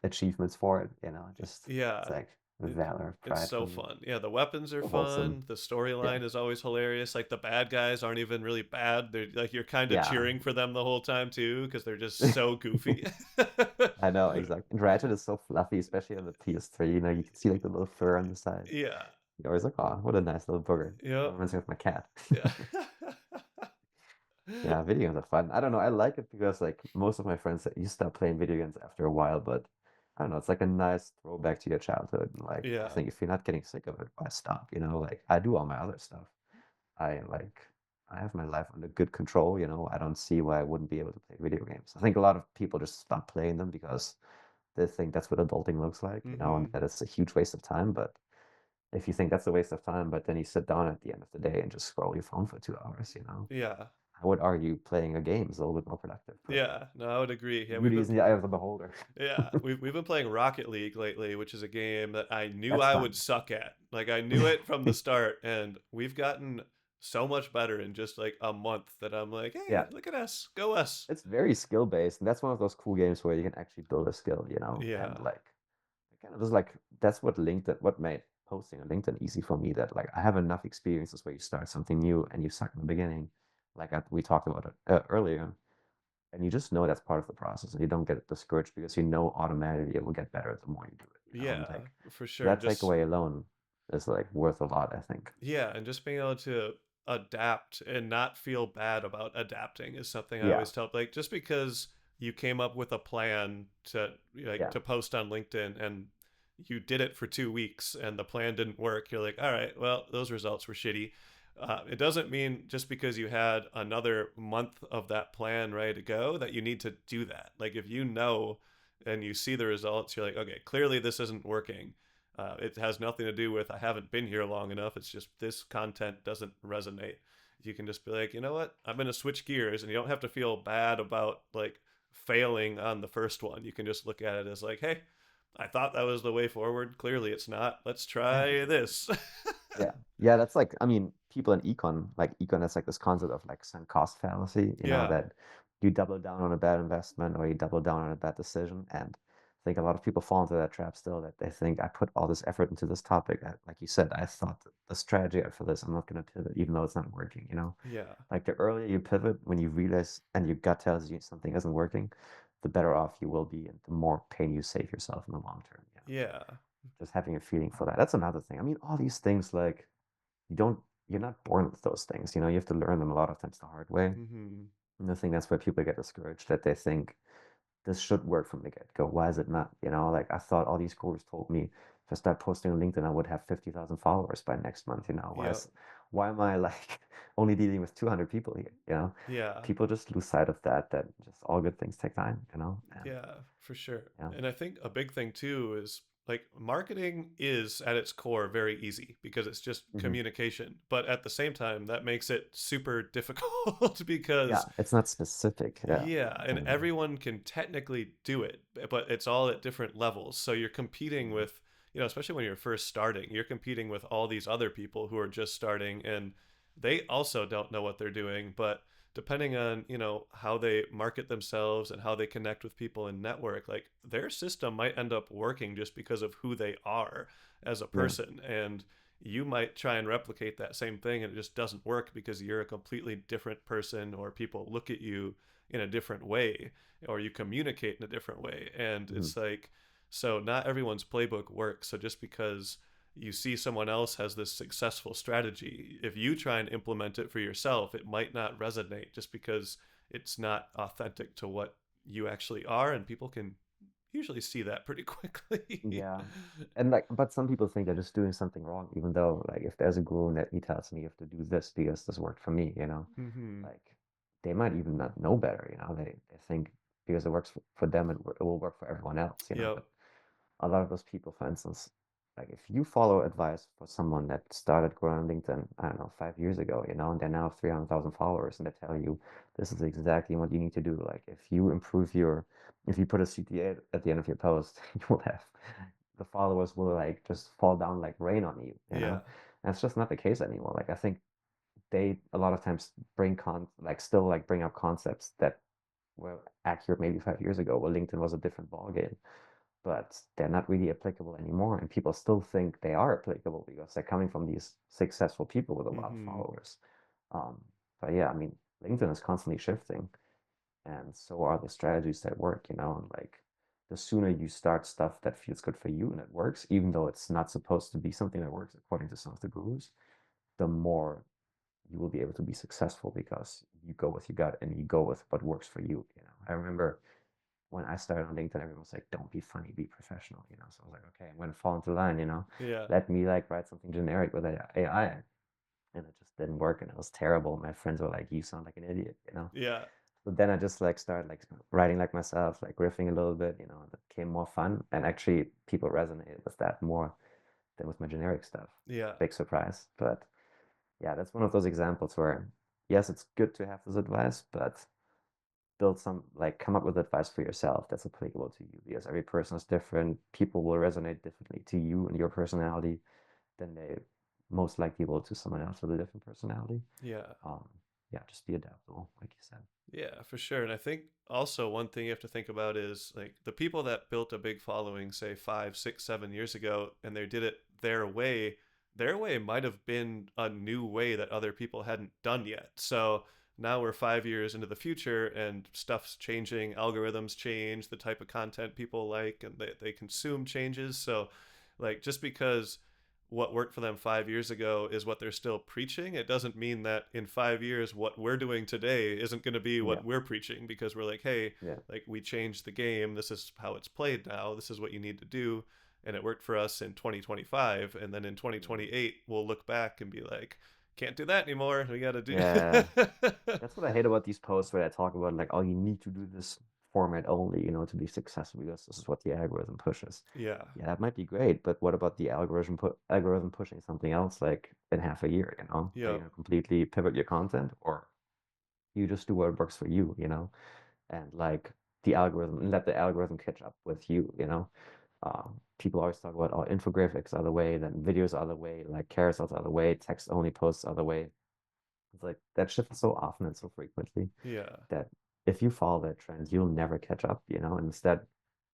achievements for it. You know, just it's yeah, like it, valor, it's pride for so me. fun. Yeah, the weapons are So wholesome. fun. The Yeah, storyline is always hilarious. Like the bad guys aren't even really bad. They're like you're kind of yeah. cheering for them the whole time too because they're just so goofy. I know exactly. And Ratchet is so fluffy, especially on the PS3. You know, you can see like the little fur on the side. Yeah. You're always like, oh, what a nice little booger. Yep. Reminds me of my cat. Yeah. Yeah, video games are fun. I don't know. I like it because like most of my friends that you stop playing video games after a while, but I don't know. It's like a nice throwback to your childhood. And like I Yeah. think if you're not getting sick of it, why stop? You know, like I do all my other stuff. I like I have my life under good control. You know, I don't see why I wouldn't be able to play video games. I think a lot of people just stop playing them because they think that's what adulting looks like. You know, and Hmm. that it's a huge waste of time. But if you think that's a waste of time, but then you sit down at the end of the day and just scroll your phone for 2 hours, you know, Yeah. I would argue playing a game is a little bit more productive, but Yeah. No, I would agree. Yeah, we've beauty been is in the eye of the beholder. yeah, we've been playing Rocket League lately, which is a game that I knew That's I would fun. suck at. Like I knew it from the start, and we've gotten so much better in just like a month that I'm like, hey, Yeah, look at us, go us. it's very skill based, and that's one of those cool games where you can actually build a skill, you know, and Yeah. like it kind of is like that's what LinkedIn, what made posting on LinkedIn easy for me. That like I have enough experiences where you start something new and you suck in the beginning, like we talked about it earlier, and you just know that's part of the process, and you don't get discouraged because you know automatically it will get better the more you do it, you know, and Yeah, like for sure. that Just takeaway alone is like worth a lot, I think. yeah, and just being able to adapt and not feel bad about adapting is something I Yeah, always tell like just because you came up with a plan to like yeah, to post on LinkedIn and you did it for 2 weeks and the plan didn't work, you're like, all right, well, those results were shitty. It doesn't mean just because you had another month of that plan ready to go that you need to do that. Like if you know and you see the results, you're like, okay, clearly this isn't working. It has nothing to do with I haven't been here long enough. It's just this content doesn't resonate. You can just be like, you know what? I'm gonna switch gears, and you don't have to feel bad about like failing on the first one. You can just look at it as like, hey, I thought that was the way forward. Clearly, it's not. Let's yeah, try this. yeah, yeah. That's like, I mean, people in econ, like econ, has like this concept of like sunk cost fallacy, you know, Yeah. that you double down on a bad investment or you double down on a bad decision. And I think a lot of people fall into that trap still that they think I put all this effort into this topic. Like you said, I thought the strategy for this, I'm not going to pivot, even though it's not working, you know? Yeah. Like the earlier you pivot, when you realize and your gut tells you something isn't working, the better off you will be and the more pain you save yourself in the long term. You know, Yeah. just having a feeling for that. That's another thing. I mean, all these things like you don't, you're not born with those things. You know, you have to learn them a lot of times the hard way. Hmm. And I think that's why people get discouraged that they think this should work from the get-go. Why is it not? You know, like I thought all these gurus told me if I start posting on LinkedIn, I would have 50,000 followers by next month. You know, Yep. why am I like only dealing with 200 people here? You know, Yeah. people just lose sight of that, that just all good things take time, you know? And Yeah, for sure. yeah. And I think a big thing too is like marketing is at its core very easy because it's just Hmm. communication. But at the same time, that makes it super difficult because Yeah, it's not specific. Yeah. yeah, and And everyone can technically do it, but it's all at different levels. So you're competing mhm. with, especially when you're first starting, you're competing with all these other people who are just starting and they also don't know what they're doing, but depending on, how they market themselves and how they connect with people and network, like their system might end up working just because of who they are as a Yeah. person. And you might try and replicate that same thing and it just doesn't work because you're a completely different person or people look at you in a different way or you communicate in a different way. And Mhm. it's like, so not everyone's playbook works. So just because you see someone else has this successful strategy, if you try and implement it for yourself, it might not resonate just because it's not authentic to what you actually are, and people can usually see that pretty quickly. Yeah. And like, but some people think they're just doing something wrong, even though, like, if there's a guru that he tells me you have to do this because this worked for me, you know, Mm-hmm. like they might even not know better, you know, they think because it works for them, it will work for everyone else, you know, Yep. but a lot of those people, for instance, like if you follow advice for someone that started growing on LinkedIn, I don't know, 5 years ago, you know, and they now have 300,000 followers and they tell you this is exactly what you need to do. Like if you put a CTA at the end of your post, you will have, the followers will like just fall down like rain on you, you know? Yeah. And it's just not the case anymore. Like I think they a lot of times like still like bring up concepts that were accurate maybe 5 years ago, where LinkedIn was a different ballgame, but they're not really applicable anymore. And people still think they are applicable because they're coming from these successful people with a lot of Mm-hmm. followers. Um, but yeah, I mean, LinkedIn is constantly shifting, and so are the strategies that work, you know, and like the sooner you start stuff that feels good for you and it works, even though it's not supposed to be something that works according to some of the gurus, the more you will be able to be successful because you go with your gut and you go with what works for you. You know, I remember when I started on LinkedIn, everyone was like, "Don't be funny, be professional." You know, so I was like, "Okay, I'm gonna fall into line." You know, Yeah. let me like write something generic with AI, and it just didn't work, and it was terrible. My friends were like, "You sound like an idiot," you know. Yeah. So then I just like started like writing like myself, like riffing a little bit, you know, and it became more fun. And actually, people resonated with that more than with my generic stuff. Yeah. Big surprise, but yeah, that's one of those examples where yes, it's good to have this advice, but build some like come up with advice for yourself that's applicable to you because every person is different. People will resonate differently to you and your personality than they most likely will to someone else with a different personality. Yeah. Um, yeah, just be adaptable, like you said. Yeah, for sure. And I think also one thing you have to think about is like the people that built a big following, say 5, 6, 7 years ago, and they did it their way might have been a new way that other people hadn't done yet. So now we're 5 years into the future and stuff's changing, algorithms change, the type of content people like and they consume changes. So like just because what worked for them 5 years ago is what they're still preaching, it doesn't mean that in 5 years what we're doing today isn't going to be Yeah, what we're preaching because we're like, hey, yeah, like we changed the game. This is how it's played now. This is what you need to do. And it worked for us in 2025. And then in mhm, 2028, we'll look back and be like, can't do that anymore. We got to do. yeah. That's what I hate about these posts where I talk about like, oh, you need to do this format only, you know, to be successful because this is what the algorithm pushes. Yeah. Yeah, that might be great, but what about the algorithm pushing something else like in half a year, you know? Are you Yep. gonna completely pivot your content or you just do what works for you, you know? And like the algorithm, let the algorithm catch up with you, you know? People always talk about, oh, infographics are the way, then videos are the way, like carousels are the way, text only posts are the way. It's like that shifts so often and so frequently Yeah. that if you follow that trend, you'll never catch up, you know? And instead,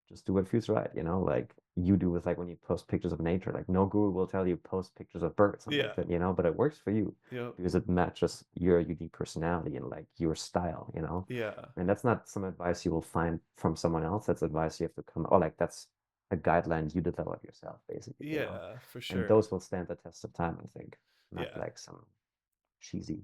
just do what feels right, like you do with like when you post pictures of nature. Like no guru will tell you post pictures of birds on Yeah. LinkedIn, but it works for you Yep. because it matches your unique personality and like your style. Yeah. And that's not some advice you will find from someone else. That's advice you have to come, or like that's a guideline you develop yourself, basically. Yeah, for And sure. those will stand the test of time, I think. Not Yeah. like cheesy,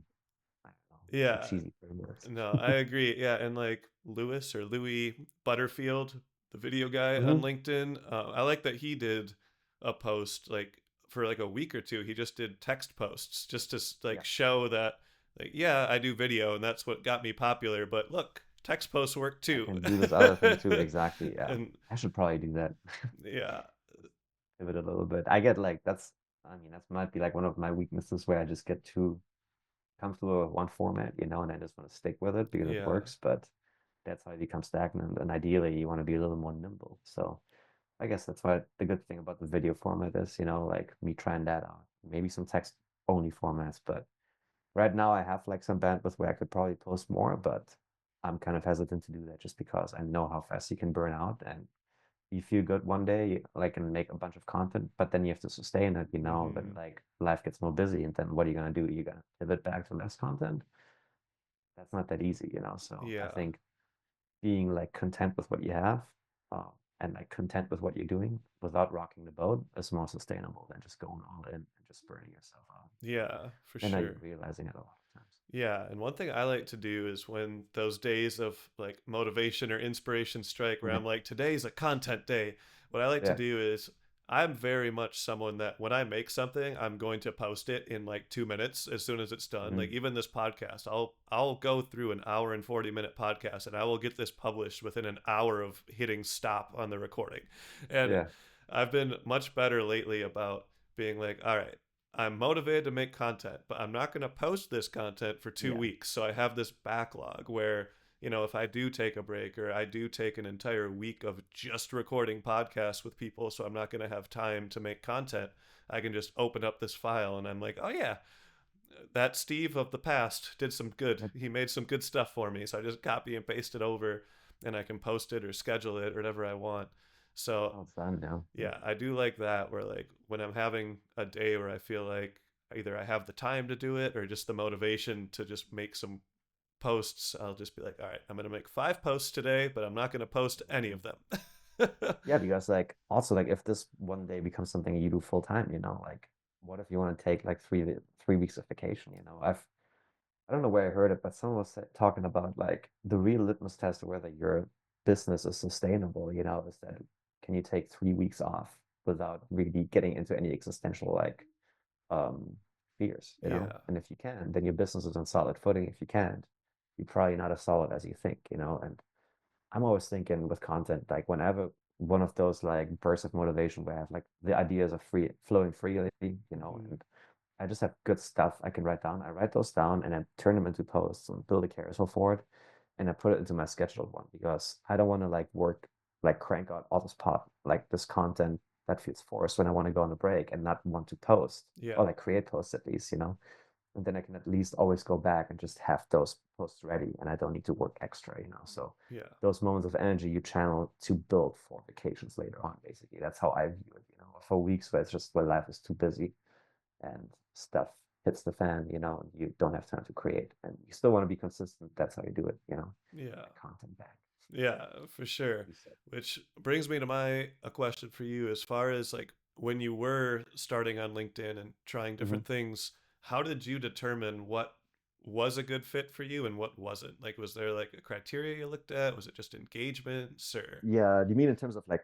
I don't know, some Yeah. cheesy frameworks. No, I agree. Yeah, and like Lewis or Louis Butterfield, the video guy on Hmm. LinkedIn, I like that he did a post like for like a week or two. He just did text posts just to like Yeah, show that like yeah, I do video and that's what got me popular, but look, text posts work I too. can do this other thing too. Exactly. Yeah. And I should probably do that. yeah, Pivot a little bit. I get like I mean, that might be like one of my weaknesses where I just get too comfortable with one format, and I just want to stick with it because it yeah. works, but that's how you become stagnant. And ideally, you want to be a little more nimble. So I guess that's why the good thing about the video format is, like me trying that out. Maybe some text only formats, but right now I have like some bandwidth where I could probably post more, but I'm kind of hesitant to do that just because I know how fast you can burn out and you feel good one day, like and make a bunch of content, but then you have to sustain it, then Hmm. like life gets more busy and then what are you gonna do? You're gonna pivot back to less content. That's not that easy. So I Yeah. think being like content with what you have, uh, and like content with what you're doing without rocking the boat is more sustainable than just going all in and just burning yourself out. Yeah, for And now you're sure. realizing it a lot of times. Yeah, and one thing I like to do is when those days of like motivation or inspiration strike where I'm like, today's a content day, what I like to Yeah. do is I'm very much someone that when I make something, I'm going to post it in like 2 minutes as soon as it's done. Like Hmm. even this podcast, I'll go through an hour and 40 minute podcast and I will get this published within an hour of hitting stop on the recording. And Yeah. I've been much better lately about being like, all right, I'm motivated to make content, but I'm not going to post this content for two Yeah. weeks. So I have this backlog where, if I do take a break or I do take an entire week of just recording podcasts with people, so I'm not going to have time to make content, I can just open up this file and I'm like, oh yeah, that Steve of the past did some good. That He made some good stuff for me. So I just copy and paste it over and I can post it or schedule it or whatever I want. So sounds fun now. yeah, I do like that where like when I'm having a day where I feel like either I have the time to do it or just the motivation to just make some posts, I'll just be like, all right, I'm going to make 5 posts today, but I'm not going to post any of them. Yeah, because like also like if this one day becomes something you do full time, like what if you want to take like 3 weeks of vacation? I don't know where I heard it, but someone was talking about like the real litmus test of whether your business is sustainable, is that can you take 3 weeks off without really getting into any existential like um fears. Yeah. And if you can, then your business is on solid footing. If you can't, you're probably not as solid as you think. And I'm always thinking with content, like whenever one of those like bursts of motivation where I have like the ideas are free flowing freely, Hmm. and I just have good stuff I can write down. I write those down and then turn them into posts and build a carousel for it. And I put it into my scheduled one because I don't want to like work, like crank out all this pot, like this content that feels forced when I want to go on a break and not want to post or Yeah. like create posts at least. And then I can at least always go back and just have those posts ready and I don't need to work extra. So Yeah. those moments of energy you channel to build for vacations later on, basically. That's how I view it. For weeks where it's just where life is too busy and stuff hits the fan, and you don't have time to create. And you still want to be consistent. That's how you do it. Yeah. Get content back. Yeah, for sure. You said. Which brings me to my a question for you as far as like when you were starting on LinkedIn and trying Hmm. different things, how did you determine what was a good fit for you and what wasn't? Like was there like a criteria you looked at? Was it just engagements or Yeah. Do you mean in terms of like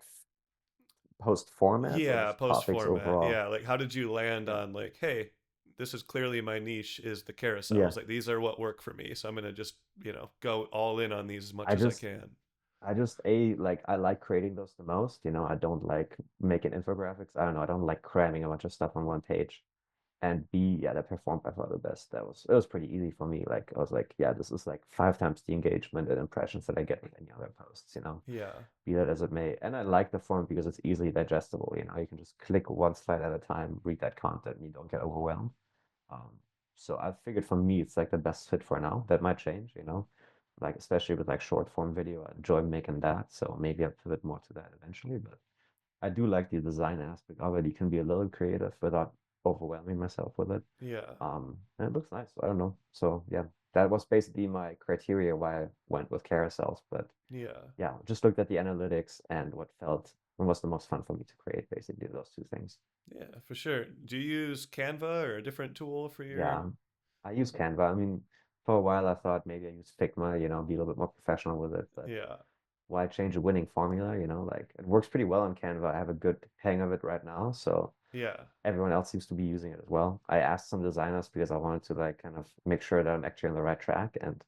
post formats or yeah, just post topics format. overall? Yeah, like how did you land Yeah. on like, hey, this is clearly my niche is the Yeah. carousels. Like these are what work for me. So I'm gonna just, go all in on these as much I as I just can. I just like I like creating those the most. I don't like making infographics. I don't know. I don't like cramming a bunch of stuff on one page. And B, yeah, that performed by far the best. It was pretty easy for me. Like I was like, yeah, this is like 5 times the engagement and impressions that I get with any other posts. Yeah. Be that as it may. And I like the form because it's easily digestible. You can just click one slide at a time, read that content, and you don't get overwhelmed. Um, so I figured for me, it's like the best fit for now. That might change. like especially with like short form video. I enjoy making that, so maybe I'll pivot more to that eventually. But I do like the design aspect of it. You can be a little creative without overwhelming myself with it. Yeah. And it looks nice. So I don't know. So yeah, that was basically my criteria why I went with carousels. But Yeah. yeah, just looked at the analytics and what was the most fun for me to create, basically those two things. Yeah, for sure. Do you use Canva or a different tool for your? Yeah, I use Canva. I mean, for a while I thought maybe I use Figma, be a little bit more professional with it, but Yeah. why change a winning formula? Like it works pretty well on Canva. I have a good hang of it right now, so Yeah. everyone else seems to be using it as well. I asked some designers because I wanted to like kind of make sure that I'm actually on the right track, and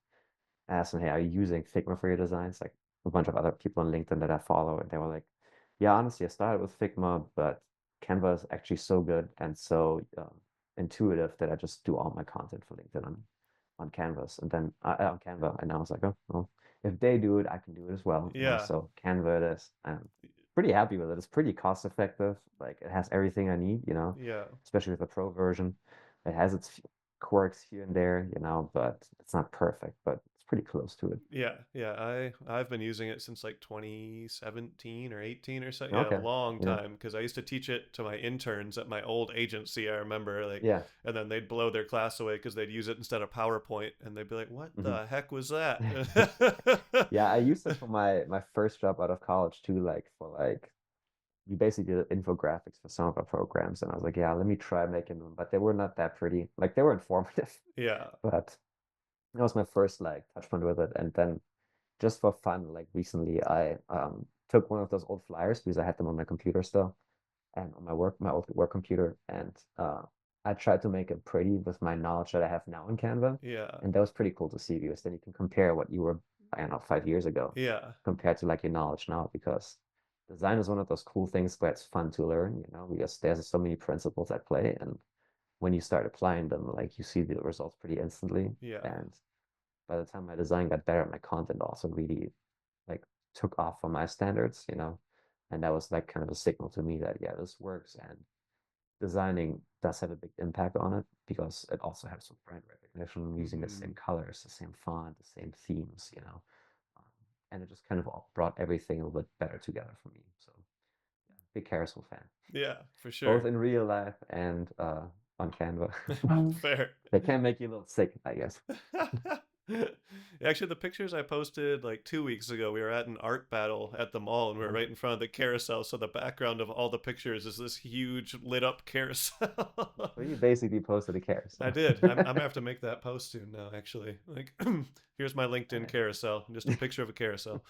I asked them, "Hey, are you using Figma for your designs?" Like a bunch of other people on LinkedIn that I follow, and they were like, "Yeah, honestly, I started with Figma, but Canva is actually so good and so intuitive that I just do all my content for LinkedIn on Canvas and then on Canva." And I was like, "Oh, well, if they do it, I can do it as well." Yeah. So Canva it is. I'm pretty happy with it. It's pretty cost effective. Like it has everything I need, Yeah. especially with the pro version. It has its quirks here and there, but it's not perfect, but it's pretty close to it. Yeah, yeah. I've been using it since like 2017 or 18 or so. Yeah, a Okay. long Yeah. time because I used to teach it to my interns at my old agency. I remember like, Yeah. and then they'd blow their class away because they'd use it instead of PowerPoint, and they'd be like, "What hmm the heck was that?" Yeah, I used it for my first job out of college too, like for like we basically did infographics for some of our programs, and I was like, yeah, let me try making them, but they were not that pretty. Like they were informative, Yeah, but that was my first like touch point with it. And then just for fun, like recently I took one of those old flyers because I had them on my computer still and on my old work computer, and I tried to make it pretty with my knowledge that I have now in Canva, yeah, and that was pretty cool to see because then you can compare what you were, I don't know, 5 years ago yeah, compared to like your knowledge now, because design is one of those cool things where it's fun to learn, because there's so many principles at play, and when you start applying them, like you see the results pretty instantly. yeah. And by the time my design got better, my content also really like took off for my standards. And that was like kind of a signal to me that yeah, this works, and designing does have a big impact on it because it also has some brand recognition using the Hmm. same colors, the same font, the same themes. Um, and it just kind of all brought everything a little bit better together for me. So yeah, big carousel fan, Yeah, for both sure. in real life and on Canva. Fair. They can make you a little sick, I guess. Actually, the pictures I posted like 2 weeks ago, we were at an art battle at the mall and we were Uh-huh. right in front of the carousel. So the background of all the pictures is this huge lit up carousel. So you basically posted a I carousel. did. I'm gonna have to make that post soon now, actually. Like, here's my LinkedIn Alright. carousel, just a picture of a carousel.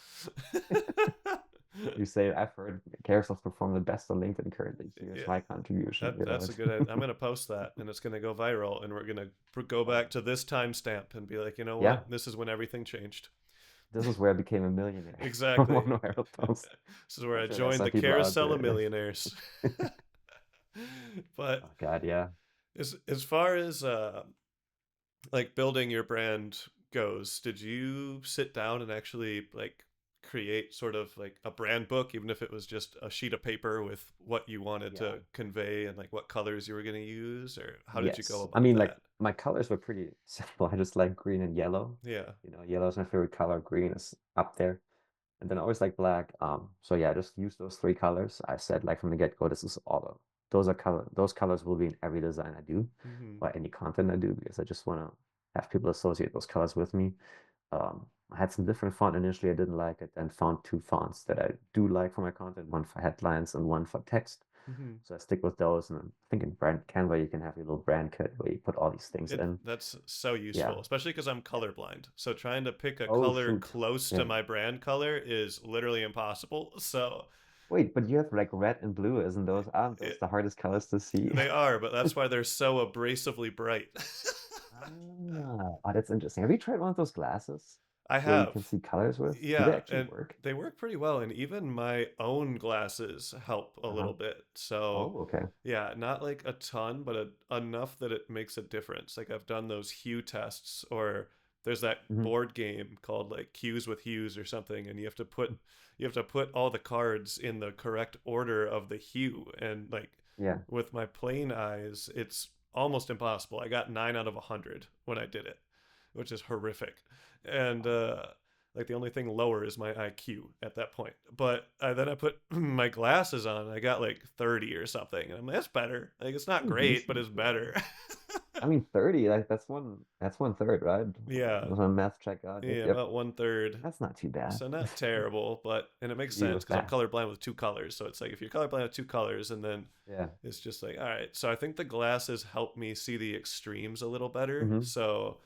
You say I've heard carousels perform the best on LinkedIn currently. So here's Yeah, my contribution. that's a good. I'm gonna post that, and it's gonna go viral, and we're gonna go Oh, back to this timestamp and be like, you know yeah, what? This is when everything changed. this is where I became a millionaire from one Exactly. viral post. This is where I'm I sure there's joined some the people out carousel of there. millionaires. But Oh God, yeah. as far as like building your brand goes, did you sit down and actually like create sort of like a brand book, even if it was just a sheet of paper with what you wanted Yeah. to convey and like what colors you were going to use, or how did you go Yes. I about mean, like that? my colors were pretty simple. I just like green and yellow. Yeah. Yellow is my favorite color. Green is up there. And then I always like black. So yeah, just use those three colors. I said like from the get-go, this is all of those colors will be in every design I do Hmm. or any content I do because I just want to have people associate those colors with me. I had some different font initially I didn't like it, then found two fonts that I do like for my content, one for headlines and one for text. Hmm. So I stick with those, and I think in brand Canva you can have your little brand kit where you put all these things It in. that's so Yeah. useful, especially because I'm colorblind. So trying to pick a Oh color shoot. close to Yeah. my brand color is literally impossible. So Wait, but you have like red and blue, isn't those aren't those it, the hardest colors to see? they are, but that's why they're so abrasively bright. Oh, that's interesting. Have you tried one of those glasses I where you can have. see colors with? Do they Yeah, actually and work? they work pretty well, and even my own glasses help a Uh-huh. little bit. So, Oh, okay. yeah, not like a ton, but enough that it makes a difference. Like I've done those hue tests, or there's that Hmm. board game called like Cues with Hues or something, and you have to put all the cards in the correct order of the hue, and like Yeah. with my plain eyes, it's almost impossible. I got 9 out of 100 when I did it, which is horrific. And like the only thing lower is my IQ at that point. But then I put my glasses on. I got like 30 or something, and I'm like, that's better. Like it's not Oh, great, but decent. it's Yeah. better. I mean, 30, like that's one third, right? Yeah, Was my math check out? Yep, yeah, yep. about 1/3. That's not too bad. So not terrible, but and it makes You sense with because I'm that. colorblind with two colors. So it's like if you're colorblind with two colors, and then Yeah. it's just like all right. So I think the glasses help me see the extremes a little better. Mm-hmm. So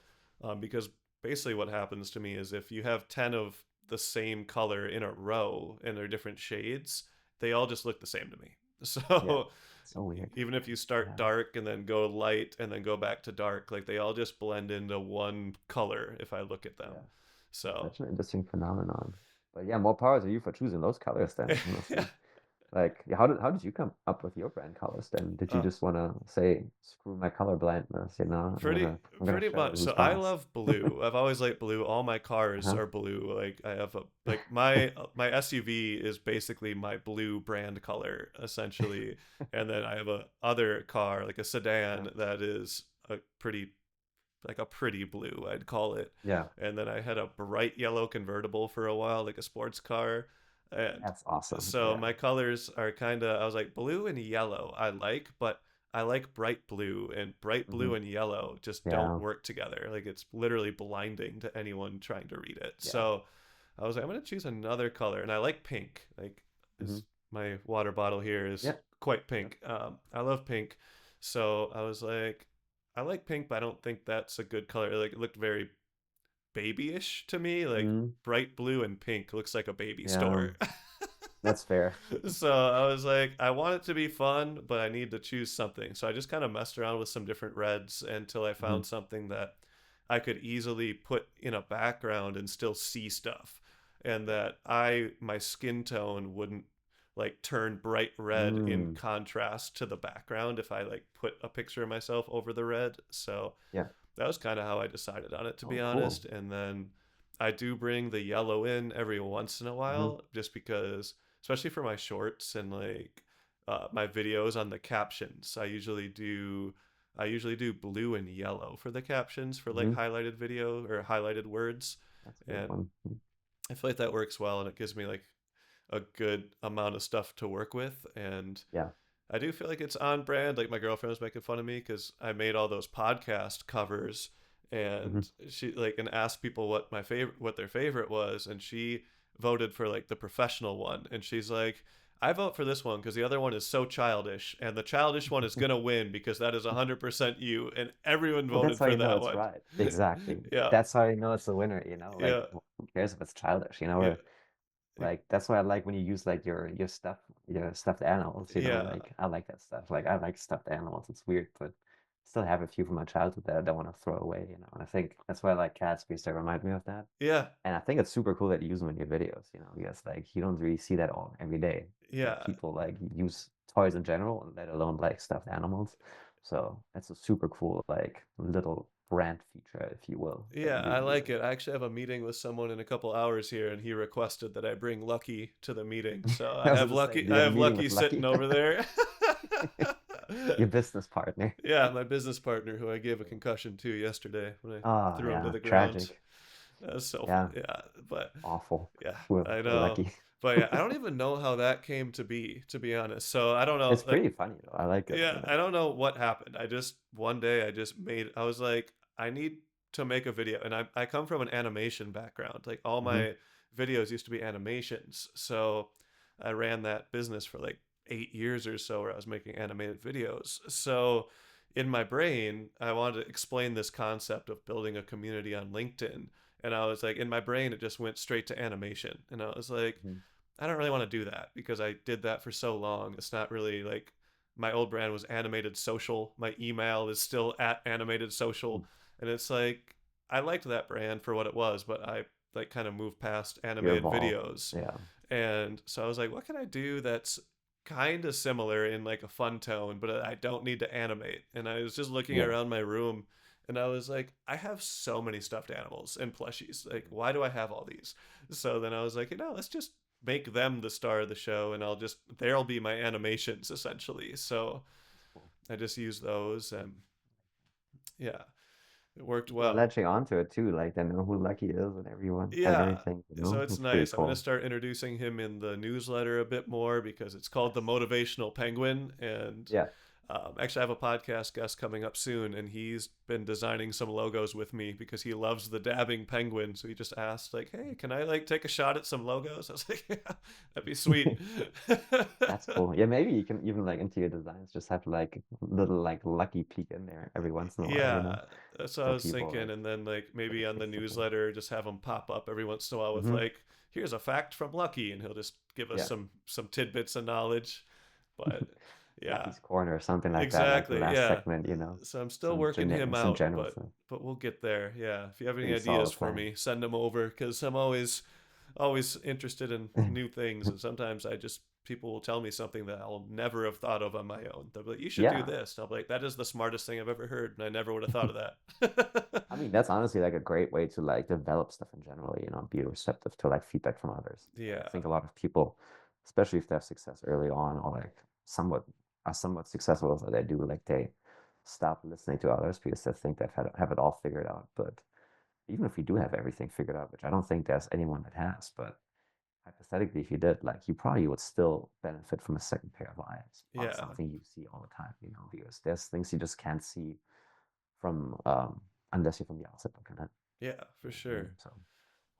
because basically what happens to me is if you have 10 of the same color in a row and they're different shades, they all just look the same to me. Yeah. So So weird. even if you start Yeah. dark and then go light and then go back to dark, like they all just blend into one color if I look at them. Yeah. So Such an interesting phenomenon. But yeah, more power to you for choosing those colors then, yeah. honestly. Like, how did you come up with your brand colors then? Did you Uh, just want to say, screw my color blindness, you know? pretty I'm gonna pretty show much. who's So I boss. love blue. I've always liked blue. All my cars Uh-huh. are blue. Like I have a like my SUV is basically my blue brand color essentially, and then I have a other car like a Yeah. sedan that is a pretty blue, I'd call it. Yeah. And then I had a bright yellow convertible for a while, like a sports car. And That's awesome. so Yeah. my colors are kind of, I was like, blue and yellow, I like, but I like bright Hmm. blue and yellow just don't Yeah. work together. Like it's literally blinding to anyone trying to read it. Yeah. So I was like, I'm going to choose another color. And I like pink. Like, Hmm. is my water bottle here is Yeah. quite Yep. pink. I love pink. So I was like, I like pink, but I don't think that's a good color. Like it looked very babyish to me. Like Hmm. bright blue and pink looks like a baby Yeah. store. That's fair. So I was like, I want it to be fun, but I need to choose something. So I just kind of messed around with some different reds until I Hmm. found something that I could easily put in a background and still see stuff. And that my skin tone wouldn't like turn bright red in Mm. contrast to the background if I like put a picture of myself over the red. So Yeah. that was kind of how I decided on it, to be Oh, cool. honest. And then I do bring the yellow in every once in a Hmm. while, just because, especially for my shorts and like my videos on the captions, I usually do blue and yellow for the captions for like Hmm. highlighted video or highlighted words, That's a good and one. I feel like that works well, and it gives me like a good amount of stuff to work with, and Yeah. I do feel like it's on brand. Like my girlfriend was making fun of me because I made all those podcast covers, Hmm. and she like and asked people what their favorite was, and she voted for like the professional one, and she's like, I vote for this one because the other one is so childish, and the childish one is gonna win because that is 100% you, and everyone Well, that's voted how for you know that it's one. right. Exactly. Yeah, That's how you know it's a winner, you know? Like, yeah, who cares if it's childish, you know? yeah, Or like that's why I like when you use like your stuff, your stuffed animals, you know? yeah, Like I like that stuff. Like I like stuffed animals. It's weird, but I still have a few from my childhood that I don't want to throw away, you know? And I think that's why I like cats because they remind me of that. yeah, And I think it's super cool that you use them in your videos, you know, because like you don't really see that all every day, that yeah. people like use toys in general, let alone like stuffed animals. So that's a super cool like little brand feature, if you will, that Yeah, you I do like use. it. I actually have a meeting with someone in a couple hours here, and he requested that I bring Lucky to the meeting. So I was gonna say, do I you have a have meeting Lucky with sitting Lucky, over there. your business partner? Yeah, my business partner, who I gave a concussion to yesterday when I Oh threw him to yeah, the ground. tragic. That was so Yeah, yeah, but awful. yeah, I Poor know. Lucky. But yeah, I don't even know how that came to be honest. So I don't know. It's Like pretty funny though. I like it. yeah, Yeah. I don't know what happened. I just one day I just made I was like I need to make a video, and I come from an animation background. Like all Hmm. my videos used to be animations. So I ran that business for like 8 years or so where I was making animated videos. So in my brain, I wanted to explain this concept of building a community on LinkedIn. And I was like, in my brain, it just went straight to animation. And I was like, Hmm. I don't really want to do that because I did that for so long. It's not really like my old brand was animated social. My email is still at animated social. And it's like I liked that brand for what it was, but I like kind of moved past You animated evolve. videos. Yeah. And so I was like, what can I do that's kind of similar in like a fun tone, but I don't need to animate. And I was just looking Yeah. around my room, and I was like, I have so many stuffed animals and plushies. Like, why do I have all these? So then I was like, let's just make them the star of the show, and they'll be my animations essentially. So That's cool. I just use those, and yeah. It worked People are well. latching onto it too. Like they know who Lucky is and Yeah, everything. so it's It's pretty nice. I'm gonna cool. start introducing him in the newsletter a bit more because it's called the Yes. Motivational Penguin, and Yeah. actually, I have a podcast guest coming up soon, and he's been designing some logos with me because he loves the dabbing penguin. So he just asked, like, "Hey, can I like take a shot at some logos?" I was like, "Yeah, that'd be sweet." That's cool. Yeah, maybe you can even like into your designs just have like little like Lucky peek in there every once in a while, Yeah, that's what I so was people thinking. like And then like maybe on the gravitate to them. newsletter, just have him pop up every once in a while with Hmm. like, "Here's a fact from Lucky," and he'll just give us Yeah. some tidbits of knowledge. But yeah, Lucky's Corner or something like that, like the exactly. last Yeah. segment, So I'm still working him some out, general stuff. but we'll get there. Yeah. If you have any Pretty ideas solid for plan. me, send them over because I'm always interested in new things, and sometimes I just people will tell me something that I'll never have thought of on my own. They'll be like, "You should do Yeah. this." And I'll be like, "That is the smartest thing I've ever heard, and I never would have thought of that." I mean, that's honestly like a great way to like develop stuff in general, be receptive to like feedback from others. I Yeah. think a lot of people, especially if they have success early on or like somewhat are somewhat successful as they do, like they stop listening to others because they think have it all figured out. But even if you do have everything figured out, which I don't think there's anyone that has, but hypothetically, if you did, like you probably would still benefit from a second pair of eyes on Yeah. something you see all the time, because there's things you just can't see from unless you're from the outside looking in. Yeah, for You know what I mean? sure. So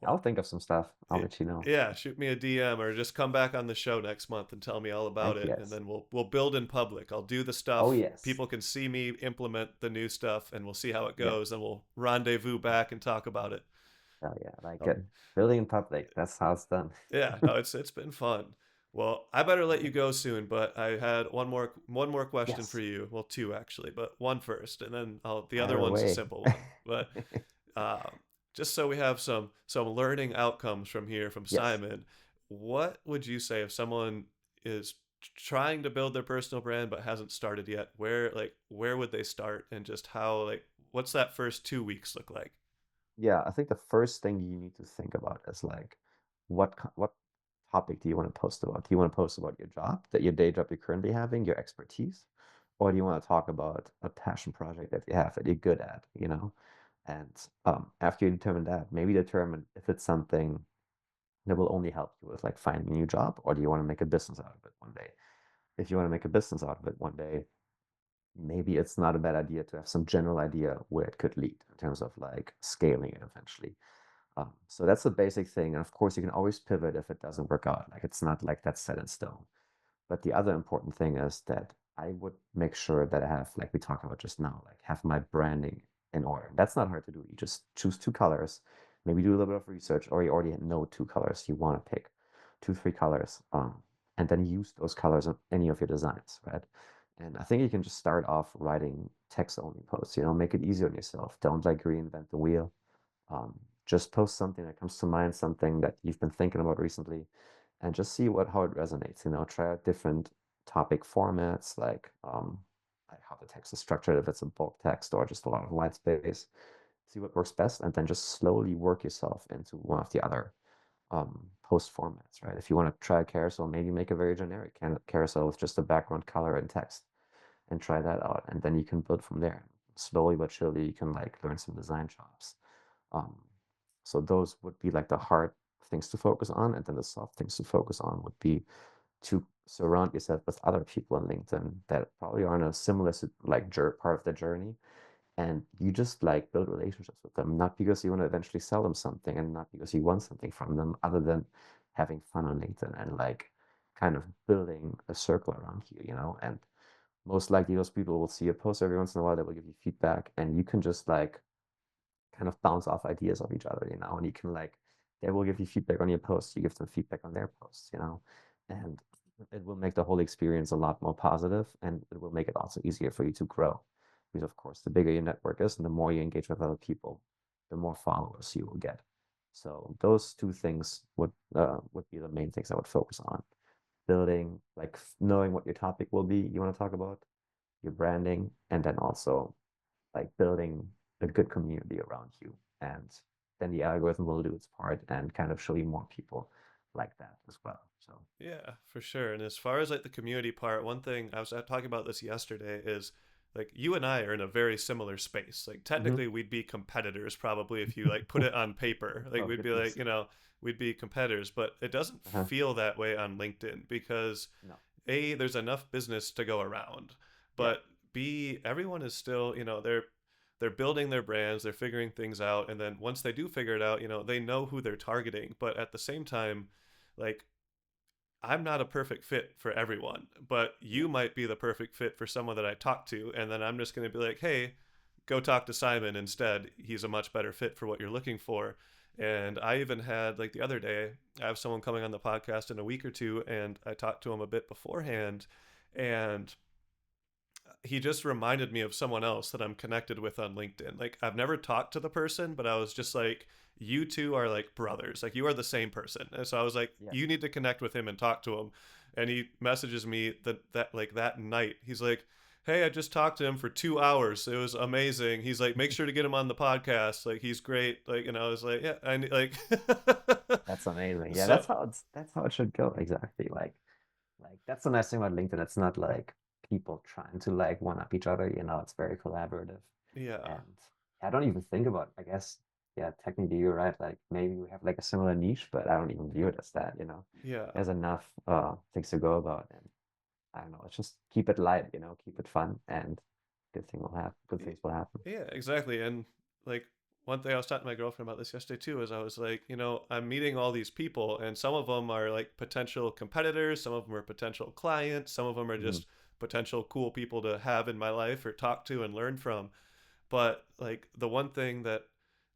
I'll Well, think of some stuff. I'll it, let you know. yeah, shoot me a DM or just come back on the show next month and tell me all about Heck it, and yes. then we'll build in public. I'll do the Oh stuff. yes. People can see me implement the new stuff, and we'll see how it Yeah. goes, and we'll rendezvous back and talk about it. Hell yeah. I like Oh, it. Building in public. That's how it's done. yeah, no, it's been fun. Well, I better let you Perfect. go soon, but I had one more question for Yes. you. Well, two actually, but one first, and then the other Fire one's a away. simple one. But just so we have some learning outcomes from here from Yes. Simon, what would you say if someone is trying to build their personal brand but hasn't started yet? Where would they start, and just how like what's that first 2 weeks look like? Yeah, I think the first thing you need to think about is like, what topic do you want to post about? Do you want to post about your job, that your day job you're currently having, your expertise, or do you want to talk about a passion project that you have that you're good at? And after you determine that, maybe determine if it's something that will only help you with like finding a new job, or do you want to make a business out of it one day? If you want to make a business out of it one day, maybe it's not a bad idea to have some general idea where it could lead in terms of like scaling it eventually. So that's the basic thing. And of course, you can always pivot if it doesn't work out. Like it's not like that's set in stone. But the other important thing is that I would make sure that I have, like we talked about just now, like have my branding in order. That's not hard to do. You just choose two colors, maybe do a little bit of research, or you already know two colors you want to pick, two, three colors, and then use those colors on any of your designs, right? And I think you can just start off writing text only posts, make it easy on yourself. Don't like reinvent the wheel. Just post something that comes to mind, something that you've been thinking about recently, and just see how it resonates. Try out different topic formats, like how the text is structured, if it's a bulk text or just a lot of white space. See what works best, and then just slowly work yourself into one of the other post formats, right? If you want to try a carousel, maybe make a very generic carousel with just a background color and text, and try that out, and then you can build from there. Slowly but surely, you can like learn some design chops. Um, so those would be like the hard things to focus on, and then the soft things to focus on would be to surround yourself with other people on LinkedIn that probably are on a similar like part of the journey, and you just like build relationships with them, not because you want to eventually sell them something, and not because you want something from them, other than having fun on LinkedIn and like kind of building a circle around you. And most likely those people will see a post every once in a while that will give you feedback, and you can just like kind of bounce off ideas of each other, and you can like they will give you feedback on your posts, you give them feedback on their posts, and it will make the whole experience a lot more positive, and it will make it also easier for you to grow. Because of course, the bigger your network is and the more you engage with other people, the more followers you will get. So those two things would be the main things I would focus on. Building, like knowing what your topic will be you want to talk about, your branding, and then also like building a good community around you. And then the algorithm will do its part and kind of show you more people like that as well. So Yeah, for sure. And as far as like the community part, one thing I was talking about this yesterday is like you and I are in a very similar space. Like Hmm. technically we'd be competitors probably if you like put it on paper. Like Oh we'd be like, goodness. you know, we'd be competitors, but it doesn't Uh-huh. feel that way on LinkedIn because No. A, there's enough business to go around, Yeah. but B, everyone is still, you know, they're building their brands, they're figuring things out, and then once they do figure it out, you know, they know who they're targeting, but at the same time, like I'm not a perfect fit for everyone, but Yeah. you might be the perfect fit for someone that I talk to. And then I'm just going to be like, hey, go talk to Simon instead. He's a much better fit for what you're looking for. And I even had, like the other day, I have someone coming on the podcast in a week or two, and I talked to him a bit beforehand. And he just reminded me of someone else that I'm connected with on LinkedIn. Like I've never talked to the person, but I was just like, you two are like brothers. Like you are the same person. And so I was like, Yeah. you need to connect with him and talk to him. And he messages me that like that night. He's like, hey, I just talked to him for 2 hours. It was amazing. He's like, make sure to get him on the podcast. Like he's great. Like, and I was like, yeah, I like. That's amazing. Yeah, So that's how it should go. Exactly. Like that's the nice thing about LinkedIn. It's not like people trying to like one up each other, you know, it's very collaborative. yeah, And I don't even think about, I guess, yeah, technically you're right. Like maybe we have like a similar niche, but I don't even view it as that, you know. yeah. There's enough things to go about, and I don't know, let's just keep it light, you know, keep it fun, and good things will happen. Yeah, exactly. And like one thing I was talking to my girlfriend about this yesterday too is I was like, you know, I'm meeting all these people and some of them are like potential competitors, some of them are potential clients, some of them are Hmm. just potential cool people to have in my life or talk to and learn from. But like the one thing that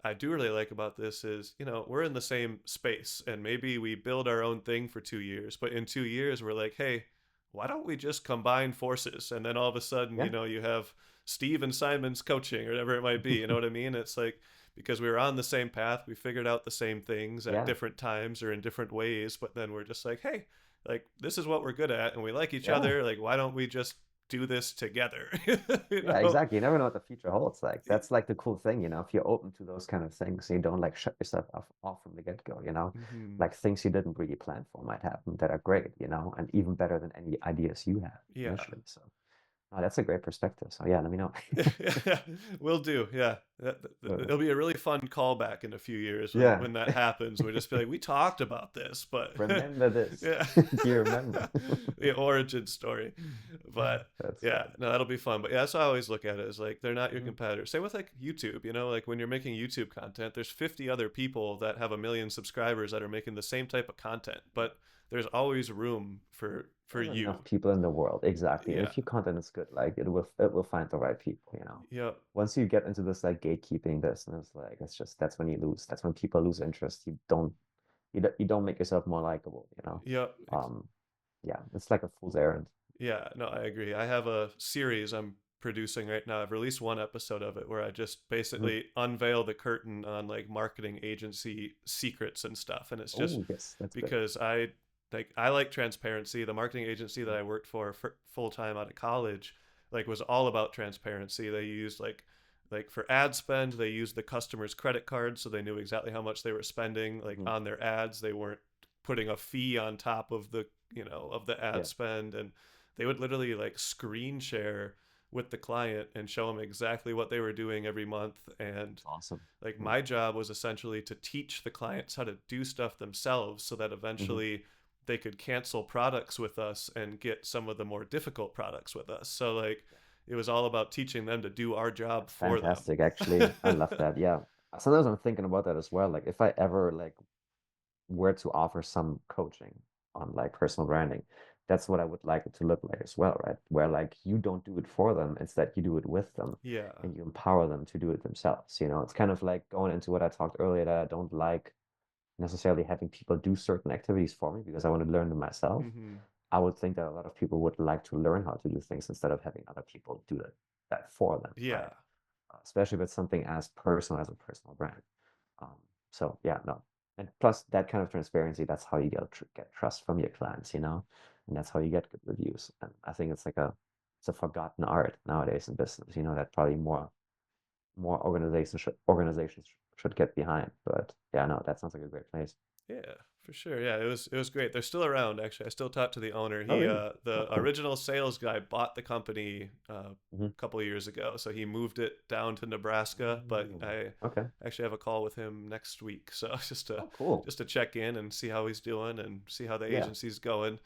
I do really like about this is, you know, we're in the same space and maybe we build our own thing for 2 years, but in 2 years we're like, hey, why don't we just combine forces? And then all of a sudden, you Yeah. know, you have Steve and Simon's coaching or whatever it might be. You know what I mean? It's like because we were on the same path, we figured out the same things at Yeah. different times or in different ways, but then we're just like, hey, like this is what we're good at and we like each Yeah. other. Like, why don't we just do this together? You Yeah, know? exactly. You never know what the future holds. Like that's like the cool thing, you know, if you're open to those kind of things, you don't like shut yourself off from the get-go, you know. Mm-hmm. Like things you didn't really plan for might happen that are great, you know, and even better than any ideas you had Yeah. initially. So that's a great perspective. So yeah, let me know. Yeah, will do. Yeah, Uh, it'll be a really fun callback in a few years yeah. when that happens. We'll just be like, we talked about this, but Remember this. yeah, Do you remember? the origin story. But That's yeah, funny. no, that'll be fun. But yeah, that's how I always look at it. Is like they're not your Mhm. competitors. Same with like YouTube. You know, like when you're making YouTube content, there's 50 other people that have a million subscribers that are making the same type of content, Yeah. but there's always room for There's you. enough people in the world, exactly. And Yeah. if your content is good, like it will find the right people, you know. Yeah. Once you get into this like gatekeeping business, like it's just that's when you lose. That's when people lose interest. You don't make yourself more likable, you know. Yeah. Um, yeah, it's like a fool's errand. Yeah, no, I agree. I have a series I'm producing right now. I've released one episode of it where I just Mhm. basically unveil the curtain on like marketing agency secrets and stuff. And it's just Oh, yes, that's great. because I like transparency. The marketing agency that Mhm. I worked for full time out of college like was all about transparency. They used like for ad spend, they used the customer's credit card so they knew exactly how much they were spending like Mhm. on their ads. They weren't putting a fee on top of the, you know, of the ad Yeah, spend, and they would literally like screen share with the client and show them exactly what they were doing every month. And it's awesome. like Mhm. my job was essentially to teach the clients how to do stuff themselves so that Mhm. eventually they could cancel products with us and get some of the more difficult products with us. So like it was all about teaching them to do our job That's for them. fantastic, actually. I love that. Yeah. Sometimes I'm thinking about that as well. Like if I ever like were to offer some coaching on like personal branding, that's what I would like it to look like as well, right? Where like you don't do it for them, instead you do it with them Yeah. and you empower them to do it themselves. You know, it's kind of like going into what I talked earlier that I don't like necessarily having people do certain activities for me because I want to learn them myself. Mm-hmm. I would think that a lot of people would like to learn how to do things instead of having other people do that for them, Yeah. right? Especially if it's something as personal as a personal brand. Um, so yeah, no. And plus that kind of transparency, that's how you get trust from your clients, you know, and that's how you get good reviews. And I think it's a forgotten art nowadays in business, you know, that probably more organizations should get behind. But yeah, no, that sounds like a great place. Yeah, For sure, yeah, it was great. They're still around, actually. I still talk to the owner. Oh, He really? Oh, the cool. original sales guy bought the company Hmm. a couple of years ago, so he moved it down to Nebraska. But I Okay. actually have a call with him next week, so Oh, cool. just to check in and see how he's doing and see how the Yeah, agency's going.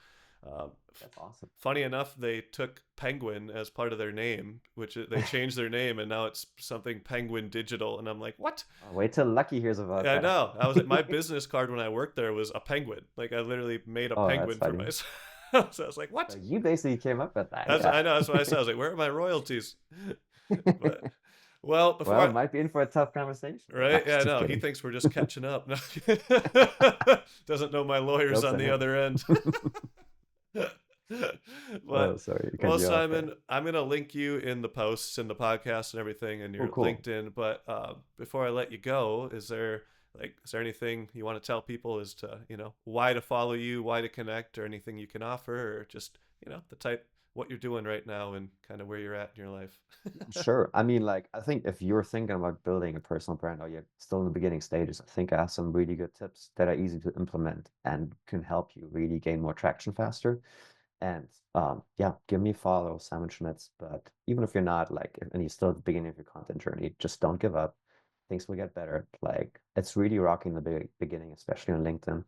Um, that's awesome. Funny enough, they took Penguin as part of their name, they changed their name, and now it's something Penguin Digital. And I'm like, what? Oh, wait till Lucky hears about Yeah, I that. know. I was like, my business card when I worked there was a penguin. Like I literally made a Oh, that's penguin for funny. myself. So I was like, So what? you basically came up with that, That's yeah. I know. That's what I said. I was like, where are my royalties? But well, before Well, I, might be in for a tough conversation. No, right? Yeah, just no. He kidding. thinks we're just catching up. No. Doesn't know my lawyers Jokes on on the him. other end. Oh, But sorry to cut well, you off there. Simon, I'm gonna link you in the posts and the podcast and everything and Oh, your cool. LinkedIn. But before I let you go, is there anything you want to tell people as to why to follow you, why to connect, or anything you can offer, or just the type what you're doing right now and kind of where you're at in your life? Sure. I mean, like, I think if you're thinking about building a personal brand or you're still in the beginning stages, I think I have some really good tips that are easy to implement and can help you really gain more traction faster. And yeah, give me a follow, Simon Schmitz. But even if you're not like, and you're still at the beginning of your content journey, just don't give up. Things will get better. Like it's really rocking the beginning, especially on LinkedIn,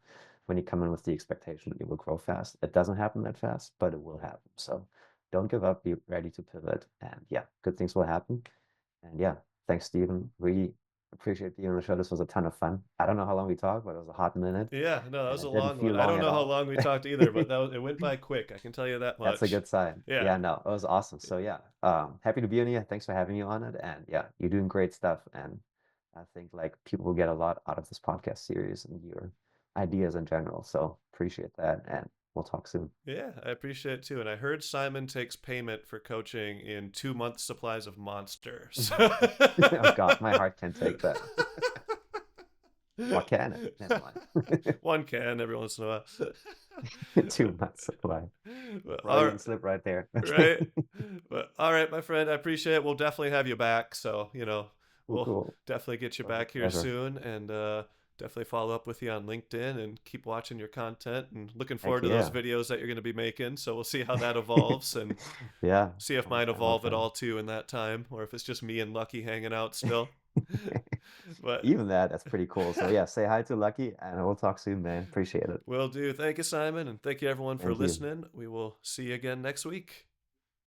when you come in with the expectation that you will grow fast. It doesn't happen that fast, but it will happen. So don't give up. Be ready to pivot, and yeah, good things will happen. And yeah, thanks, Stephen. Really appreciate being on the show. This was a ton of fun. I don't know how long we talked, but it was a hot minute, Yeah, no, that and was a it didn't long one. feel I long don't at know how all. long we talked either, but it went by quick. I can tell you that That's a much. good sign. Yeah. Yeah, no, it was awesome. So yeah, happy to be on here. Thanks for having me on it. And yeah, you're doing great stuff. And I think like people will get a lot out of this podcast series and your ideas in general. So appreciate that. And we'll talk soon. Yeah, I appreciate it too. And I heard Simon takes payment for coaching in 2 months' supplies of monsters. Oh God, my heart can't take that. Or can it? Never mind. One can every once in a while. 2 months supply. But, all Freudian slip right there. right. Okay. But all right, my friend, I appreciate it. We'll definitely have you back. So, Cool, we'll cool. definitely get you Always a back here pleasure. soon and definitely follow up with you on LinkedIn and keep watching your content and looking Heck forward to those yeah. videos that you're going to be making. So we'll see how that evolves and Yeah. see if I'll mine try. I'll evolve at try. all too in that time or if it's just me and Lucky hanging out still. But Even that's pretty cool. So yeah, say hi to Lucky and we'll talk soon, man. Appreciate it. will do. Thank you, Simon, and thank you everyone for Thank you. listening. We will see you again next week.